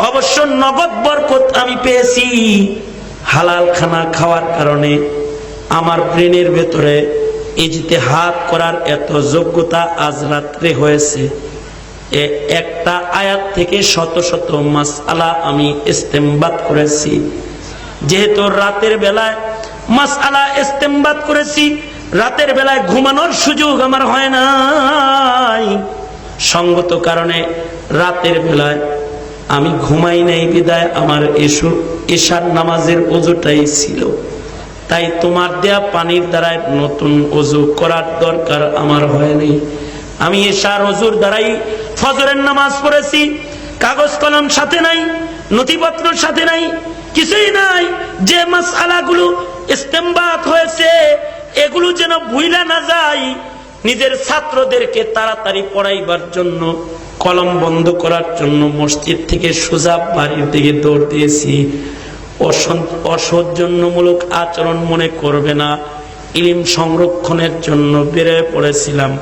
অবশ্য নগদ বরকত আমি পেয়েছি। হালাল খানা খাওয়ার কারণে আমার ব্রেনের ভেতরে ইজতিহাদ করার এত যোগ্যতা আজ রাত্রে হয়েছে। একটা আয়াত থেকে শত শত মাসআলা আমি ইস্তেমবাদ করেছি। যেহেতু রাতের বেলায় মাসআলা ইস্তেমবাদ করেছি, রাতের বেলায় ঘুমানোর সুযোগ আমার হয় নাই, সঙ্গত কারণে রাতের বেলায় আমি ঘুমাই নাই, বিদায় আমার এশার নামাজের ওযুটাই ছিল। তাই তোমার দেয়া পানির দ্বারাই নতুন ওযু করার দরকার আমার হয়নি। আমি এশার ওযুর দ্বারাই ফজরের নামাজ পড়েছি। কাগজ কলম সাথে নাই, নথিপত্র সাথে নাই, কিছুই নাই। যে মাসআলাগুলো ইস্তেমবাত হয়েছে এগুলো যেন ভুইলা না যায়, নিজের ছাত্রদেরকে তাড়াতাড়ি পড়াইবার জন্য, কলম বন্ধ করার জন্য মসজিদ থেকে সোজা বাড়ির দিকে দৌড় দিয়েছি। অসৌজন্যমূলক আচরণ মনে করবে না, ইলম সংরক্ষণের জন্য বেরিয়ে পড়েছিলাম।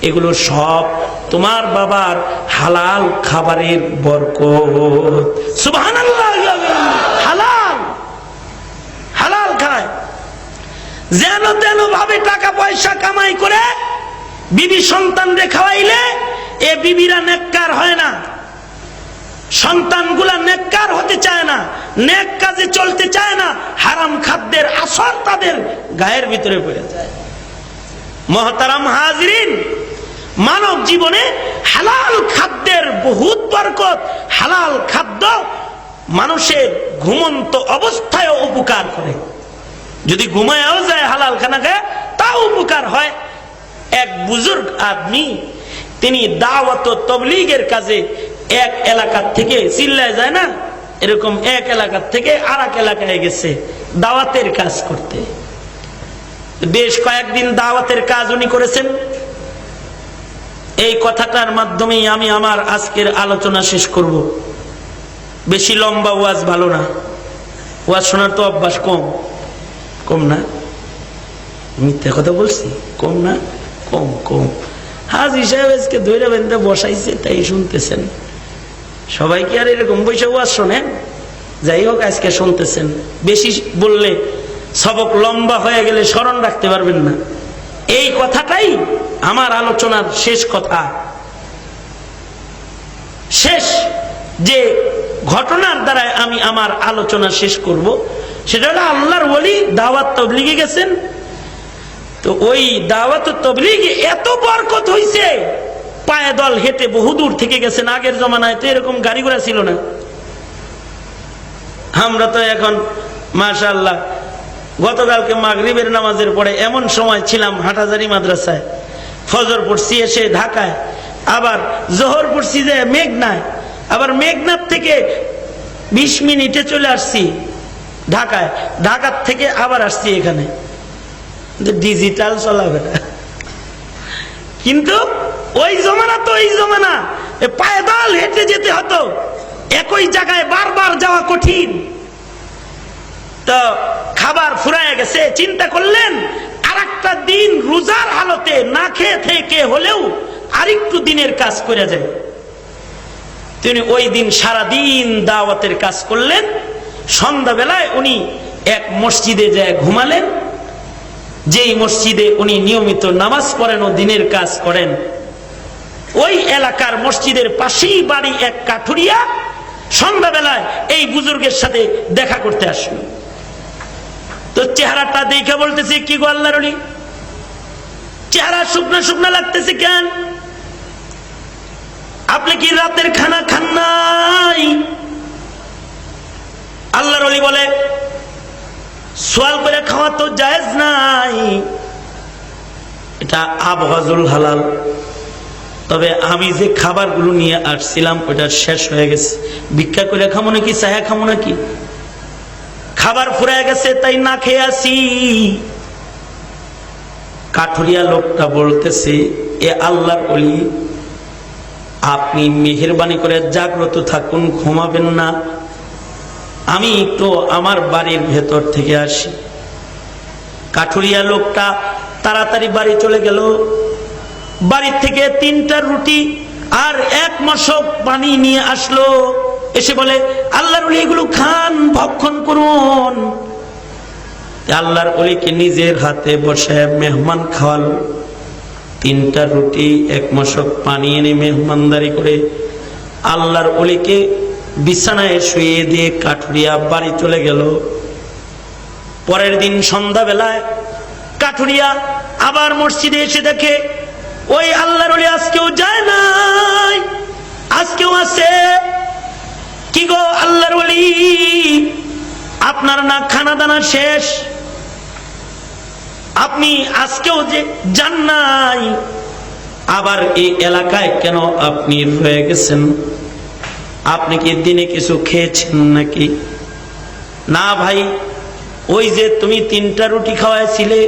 এগুলো সব তোমার বাবার হালাল খাবারের বরকত। সুবহানাল্লাহ। হালাল হালাল খায়, যেন তেন ভাবে টাকা পয়সা কামাই করে বিবি সন্তানরে খাওয়াইলে এ বিবিরা নেককার হয় না, সন্তানগুলা নেককার হতে চায় না, নেক কাজে চলতে চায় না, হারাম খাদ্যের আসর তাদের গায়ের ভিতরে পড়ে যায়। মহতারাম হাজরিন, মানব জীবনে হালাল খাদ্যের বহুত বরকত। হালাল খাদ্য মানুষের ঘুমন্ত অবস্থায় উপকার করে, যদি ঘুমায়ও যায় হালাল খানা খায় তাও উপকার হয়। এক বুজুর্গ আদমি, তিনি দাওয়াত ও তাবলীগের কাজে এক এলাকা থেকে, চিল্লায় যায় না এরকম, এক এলাকা থেকে আর এক এলাকায় গেছে দাওয়াতের কাজ করতে। বেশ কয়েকদিন দাওয়াতের কাজ উনি করেছেন। এই কথাটার মাধ্যমেই আমি আমার আজকের আলোচনা শেষ করব। বেশি লম্বা ওয়াজ ভালো না, ওয়াজ শোনার তো অভ্যাস কম। কম না? মিথ্যা কথা বলছি? কম না? কম কম। হাজী সাহেব আজকে ধৈর্য বেঁধে বসাইছে, তাই শুনতেছেন। সবাই কি আর এরকম বসে ওয়াজ শোনেন? যাই হোক, আজকে শুনতেছেন। বেশি বললে, সবক লম্বা হয়ে গেলে স্মরণ রাখতে পারবেন না। এই কথাটাই আমার আলোচনার শেষ কথা। শেষ যে ঘটনার দ্বারা আমি আমার আলোচনা শেষ করব, সেটা হলো আল্লাহর ওলি দাওয়াত তাবলীগে গেছেন। তো ওই দাওয়াত তাবলীগে এত বরকত হইছে, পায়দল হেঁটে বহুদূর থেকে গেছেন। আগের জমানায় তো এরকম গাড়ি ঘোড়া ছিল না। আমরা তো এখন মাশাআল্লাহ, গতকালকে মাগরিবের নামাজের পরে এমন সময় ছিলাম হাটহাজারী মাদ্রাসায়, ফজর পড়ছি এসে ঢাকায়, আবার জোহর পড়ছি যে মেঘনায়, আবার মেঘনার থেকে 20 মিনিটে চলে আসছি ঢাকায়, ঢাকার থেকে আবার আসছি এখানে। ডিজিটাল চলাফেরা। কিন্তু ওই জমানা তো ওই জমানা, পায়দল হেঁটে যেতে হতো, একই জায়গায় বারবার যাওয়া কঠিন। তো খাবার ফুরায় গেছে, চিন্তা করলেন আরেকটা দিন রোজার হালতে না খেয়ে থেকে হলেও আরেকটু দিনের কাজ করে যায়। তিনি ওই দিন সারা দিন দাওয়াতের কাজ করলেন। সন্ধ্যাবেলায় উনি এক মসজিদে যায় ঘুমালেন, যেই মসজিদে উনি নিয়মিত নামাজ পড়েন ও দিনের কাজ করেন। ওই এলাকার মসজিদের পাশেই বাড়ি এক কাঠুরিয়া। সন্ধ্যাবেলায় এই বুজুর্গের সাথে দেখা করতে আসলো। তো চেহারাটা দেখে বলতেছে, কি গো আল্লাহর ওলি, চেহারা শুকনা শুকনা লাগতেছে কেন? আপনি কি রাতের খানা খান নাই? আল্লাহর ওলি বলে, সোয়াল করে খাওয়া তো জায়েজ নাই, এটা আবগাজুল হালাল। তবে আমি যে খাবারগুলো নিয়ে আসছিলাম ওটা শেষ হয়ে গেছে, ভিক্ষা করে খাবো নাকি চায়া খাবো নাকি? খাবার ফুরায় গেছে তাই না খেয়ে আসি। কাঠুরিয়া লোকটা বলতেছে, এ আল্লাহর ওলি, আপনি মেহেরবানি করে জাগ্রত থাকুন, ঘুমাবেন না। আমি একটু আমার বাড়ির ভেতর থেকে আসি। কাঠুরিয়া লোকটা তাড়াতাড়ি বাড়ি চলে গেল। বাড়ির থেকে 3টা রুটি আর 1 মশক পানি নিয়ে আসলো। এসে বলে, আল্লাহর ওলি এগুলো খান, ভক্ষণ করুন। আল্লাহর ওলিকে নিজের হাতে বসে মেহমান খাওয়ালো। 3টা রুটি 1 মশক পানি এনে মেহমানদারি করে আল্লাহর ওলিকে বিছানায় শুয়ে দিয়ে কাঠুরিয়া বাড়ি চলে গেল। পরের দিন সন্ধ্যাবেলায় কাঠুরিয়া আবার মসজিদে এসে দেখে ওই আল্লাহর ওলি আজকেও যায় নাই, আজকেও আছে। কি গো আল্লাহর ওলি, আপনার না খানা দানা শেষ, আপনি আজকেও যে যান নাই, আবার এই এলাকায় কেন আপনি রয়ে গেছেন? আপনি কি দিনে কিছু খেয়েছেন নাকি? না ভাই, ওই যে তুমি 3টা রুটি খাওয়াইছিলে,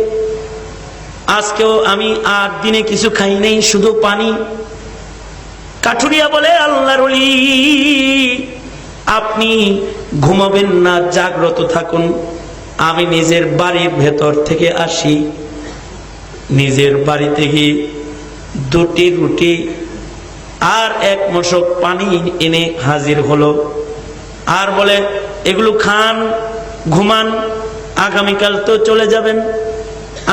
আজকেও আমি আর দিনে কিছু খাই নাই, শুধু পানি। কাঠুরিয়া বলে, আল্লাহর ওলি আপনি ঘুমাবেন না, জাগ্রত থাকুন। আমি নিজের বাড়ির ভেতর থেকে আসি, নিজের বাড়ি থেকে 2টি রুটি আর 1 মশক পানি এনে হাজির হলো। আর বলে, এগুলো খান, ঘুমান, আগামীকাল তো চলে যাবেন।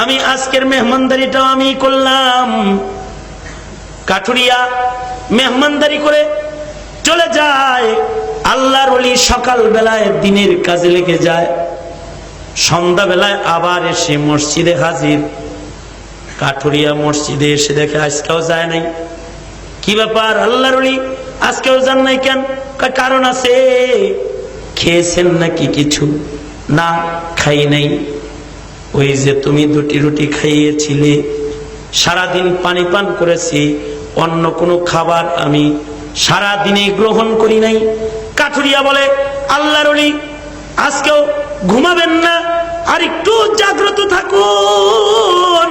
আমি আজকের মেহমানদারিটাও আমি করলাম। কাঠুরিয়া মেহমানদারি করে চলে যায়। আল্লাহর ওলি সকাল বেলায় দিনের কাজে লেগে যায়, সন্ধ্যাবেলায় আবার এসে মসজিদে হাজির। কাঠুরিয়া মসজিদে এসে দেখে আজকেও যায় নাই। কি ব্যাপার আল্লাহর ওলি, আজকেও যান নাই কেন? কারণ আছে। খেয়েছেন নাকি কিছু? না, খাই নাই। ওই যে তুমি 2টি রুটি খাইয়েছিলে, সারাদিন পানি পান করেছি, অন্য কোনো খাবার আমি সারাদিনে গ্রহণ করি নাই। কাঠুরিয়া বলে, আল্লাহর ওলি আজকেও ঘুমাবেন না, আর একটু জাগ্রত থাকুন,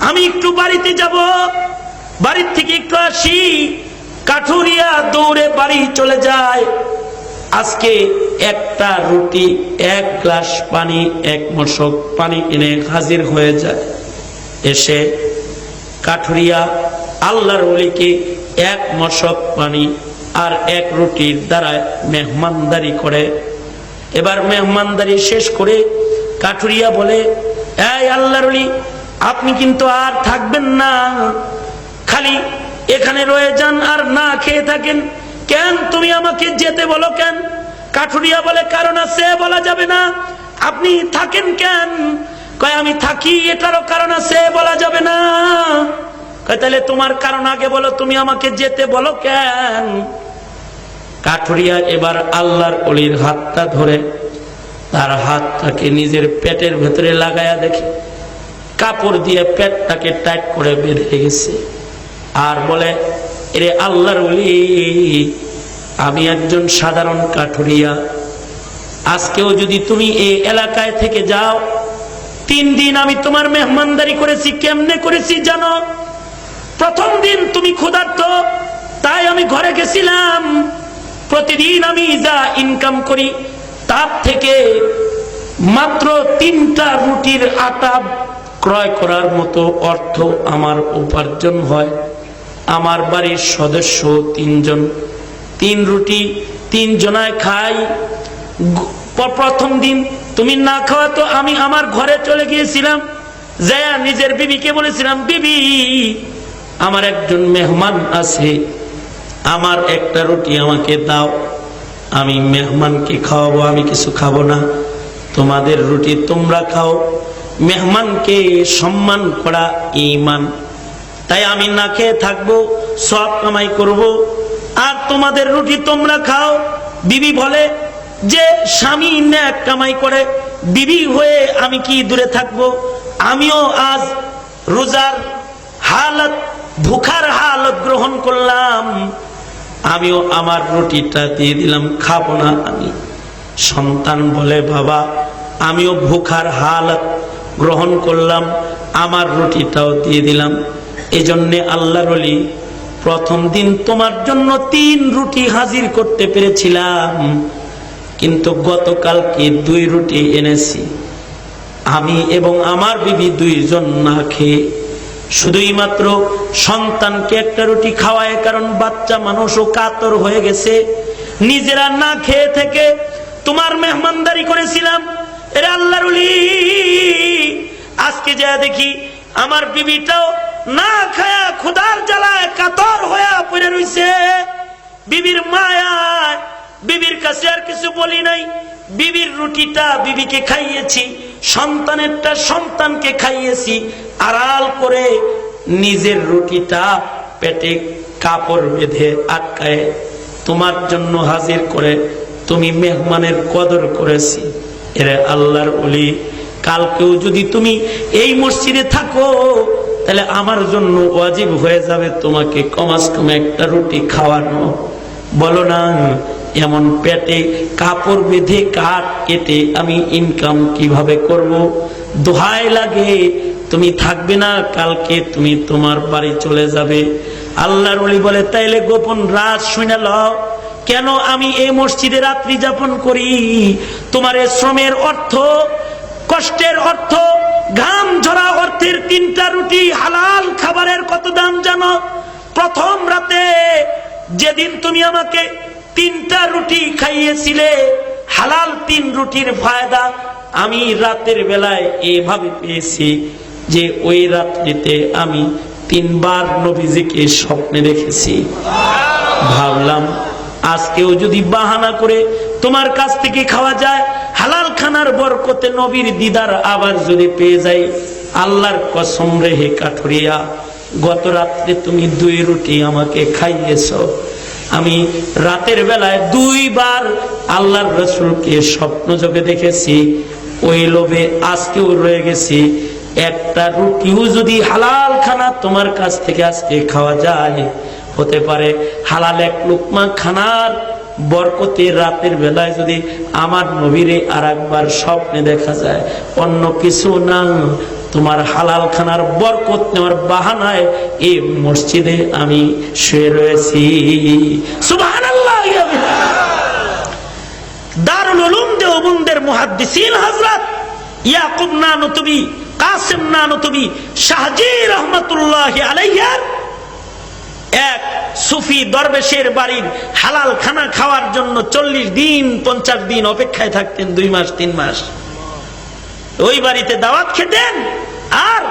আমি একটু বাড়িতে যাব, বাড়ির থেকে একটু আসি। কাঠুরিয়া দৌড়ে বাড়ি চলে যায়। আজকে 1টা রুটি, 1 গ্লাস পানি, 1 মশক পানি এনে হাজির হয়ে যায়। এসে কাঠুরিয়া আল্লাহর ওলিকে 1 মশক পানি আর 1 রুটির দ্বারা মেহমানদারি করে। এবার মেহমানদারি শেষ করে কাঠুরিয়া বলে, এই আল্লাহর ওলি, আপনি কিন্তু আর থাকবেন না, খালি এখানে রয়ে যান আর না খেয়ে থাকেন কেন? তুমি আমাকে যেতে বলো কেন? কাঠুরিয়া বলে, কারণ আছে, বলা যাবে না। আপনি থাকেন কেন? কয়, আমি থাকি এটারও কারণ আছে, বলা যাবে না। তাহলে তোমার কারণ আগে বলো, তুমি আমাকে যেতে বলো কেন? কাঠুরিয়া এবার আল্লাহর ওলির হাতটা ধরে তার হাতটাকে নিজের পেটের ভেতরে লাগায়া দেখে কাপড় দিয়ে পেটটাকে টাইট করে বেঁধে গেছে। আর বলে, এরে আল্লাহর ওলি, আমি একজন সাধারণ কাঠুরিয়া, আজকেও যদি তুমি এই এলাকায় থেকে যাও, 3 দিন আমি তোমার মেহমানদারি করেছি। কেমনে করেছি জানো? প্রথম দিন তুমি ক্ষুধার্ত, তাই আমি ঘরে গেছিলাম। প্রতিদিন আমি যা ইনকাম করি তার থেকে মাত্র 3টা রুটির আটা ক্রয় করার মতো অর্থ আমার উপার্জন হয়। আমার বাড়ির সদস্য 3 জন, 3 রুটি 3 জনায় খাই। প্রথম দিন তুমি না খাওয়া তো আমি আমার ঘরে চলে গিয়েছিলাম, যায়া নিজের বিবিকে বলেছিলাম, বিবি আমার একজন মেহমান আছে, আমার একটা রুটি আমাকে দাও, আমি মেহমানকে খাওয়াবো, আমি কিছু খাবো না, তোমাদের রুটি তোমরা খাও। মেহমানকে সম্মান করা ঈমান, তাই আমি না খেয়ে থাকবো, সব কামাই করব, আর তোমাদের রুটি তোমরা খাও। বিবি বলে যে স্বামী নেক কামাই করে, বিবি হয়ে আমি কি দূরে থাকবো? আমিও আজ রোজার হালত, ভুখার হালত গ্রহণ করলাম, আমিও আমার রুটিটা দিয়ে দিলাম, খাবো না আমি। সন্তান বলে, বাবা আমিও ভুখার হালত গ্রহণ করলাম, আমার রুটিটাও দিয়ে দিলাম। এজন্যে আল্লাহর ওলি প্রথম দিন তোমার জন্য 3 রুটি হাজির করতে পেরেছিলাম, কিন্তু গতকালকে 2 রুটি এনেছি। আমি এবং আমার বিবি 2 জন না খেয়ে, শুধুই মাত্র সন্তানকে একটা রুটি খাওয়ায়, কারণ বাচ্চা মানুষও কাতর হয়ে গেছে, নিজেরা না খেয়ে থেকে তোমার মেহমানদারি করেছিলাম। এরা আল্লাহর ওলি, আজকে যা দেখি আমার বিবিটাও না খায়া ক্ষুধার জ্বালায় কাতর হয়ে পড়ে রইছে। বিবির মায়ায় বিবির কাছে আর কিছু বলি নাই, বিবির রুটিটা বিবিকে খাইয়েছি, সন্তানেরটা সন্তানকে খাইয়েছি, আড়াল করে নিজের রুটিটা পেটে কাপড় বেঁধে আটকায় তোমার জন্য হাজির করে তুমি মেহমানের কদর করেছি। এরে আল্লাহর ওলি, কালকেও যদি তুমি এই মসজিদে থাকো, তাহলে আমার জন্য ওয়াজিব হয়ে যাবে তোমাকে কমাস কম একটা রুটি খাওয়ানো। বলো না, এমন পেটে কাপড় বেঁধে কাঠ কেটে আমি ইনকাম কিভাবে করব? দোহাই লাগে, তুমি থাকবে না, কালকে তুমি তোমার বাড়ি চলে যাবে। আল্লাহর ওলি বলে, তাইলে গোপন রাজ শুনে লও, কেন আমি এই মসজিদে রাত্রি যাপন করি? তোমার এই শ্রমের অর্থ, কষ্টের অর্থ, ঘাম ঝরা অর্থের 3টা রুটি হালাল খাবারের কত দাম জানো? প্রথম রাতে যেদিন তুমি আমাকে 3টা রুটি খাইয়েছিলে, হালাল 3 রুটির ফায়দা আমি রাতের বেলায় এভাবে পেয়েছি যে ওই রাত্রিতে আমি 3 বার নবীজিকে স্বপ্নে দেখেছি। ভাবলাম আজকেও যদি বাহানা করে তোমার কাছ থেকে খাওয়া যায়, হালাল খানার বরকতে নবীর দিদার আবার যদি পেয়ে যাই। আল্লাহর কসম রেহে কাঠুরিয়া, গত রাত্রে তুমি 2 রুটি আমাকে খাইয়েছ। আমি রাতের বেলায় 2 বার আল্লাহর রাসূলকে স্বপ্ন যোগে দেখেছি, ওই লোভে আজকেও রয়ে গেছি। একটা রুটিও যদি হালাল খানা তোমার কাছ থেকে আজকে খাওয়া যায়, হতে পারে হালাল 1 লুকমা খানার বরকতে রাতের বেলায় যদি আমার নবীরে আরেকবার স্বপ্নে দেখা যায়, অন্য কিছু না, তোমার হালাল খানার বরকত নেওয়ার বাহানায় এই মসজিদে আমি শুয়ে রয়েছি। সুবহানাল্লাহ। দারুল উলুম দেওবন্দের মুহাদ্দিসিন হযরত ইয়াকুব নানুতুবি, কাসিম নানুতুবি, শাহজি রহমাতুল্লাহি আলাইহির এক সুফি দরবেশের বাড়ির হালাল খানা খাওয়ার জন্য 40 দিন 50 দিন অপেক্ষায় থাকতেন, 2 মাস 3 মাস। ওই বাড়িতে দাওয়াত খেতেন, আর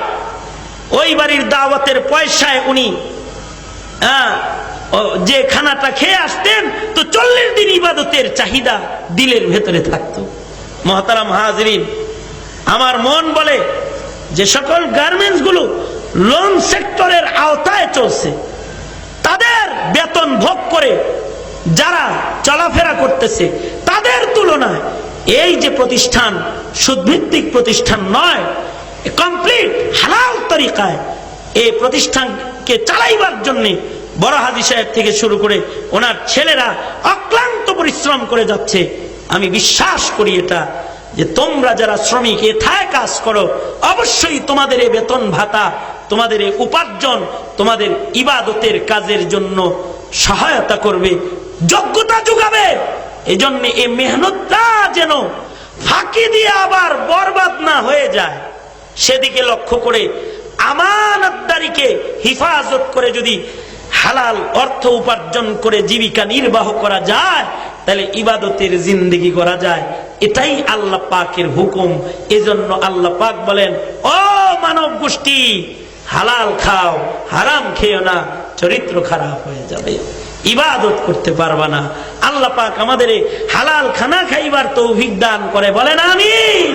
ওই বাড়ির দাওয়াতের পয়সায় উনি যে খানাটা খেয়ে আসতেন, তো 40 দিন ইবাদতের চাহিদা দিলের ভেতরে থাকতো। মহতারাম হাজরিন, আমার মন বলে যে সকল গার্মেন্টস গুলো লোন সেক্টরের আওতায় চলছে, তাদের বেতন ভোগ করে যারা চলাফেরা করতেছে তাদের তুলনায় এই যে প্রতিষ্ঠান সুদভিত্তিক প্রতিষ্ঠান নয়, কমপ্লিট হালাল তরিকায় এই প্রতিষ্ঠানকে চালাইবার জন্য বড় হাজী সাহেব থেকে শুরু করে ওনার ছেলেরা অক্লান্ত পরিশ্রম করে যাচ্ছে। আমি বিশ্বাস করি এটা যে তোমরা যারা শ্রমিক এথায় কাজ করো, অবশ্যই তোমাদের এই বেতন ভাতা, তোমাদের এই উপার্জন তোমাদের ইবাদতের কাজের জন্য সহায়তা করবে, যোগ্যতা যোগাবে। এই জন্য এই মেহনতটা যেন ফাঁকি দিয়ে আবার বরবাদ না হয়ে যায়, সেদিকে লক্ষ্য করে আমানতদারিকে হিফাজত করে যদি হালাল অর্থ উপার্জন করে জীবিকা নির্বাহ করা যায়, তাহলে ইবাদতের জিন্দেগি করা যায়। এটাই আল্লাহ পাকের হুকুম। এজন্য আল্লাহ পাক বলেন, ও মানব গোষ্ঠী, হালাল খাও, হারাম খেও না, চরিত্র খারাপ হয়ে যাবে, ইবাদত করতে পারবা না। আল্লাহ পাক আমাদের হালাল খানা খাইবার তৌফিক দান করে, বলেন আমিন।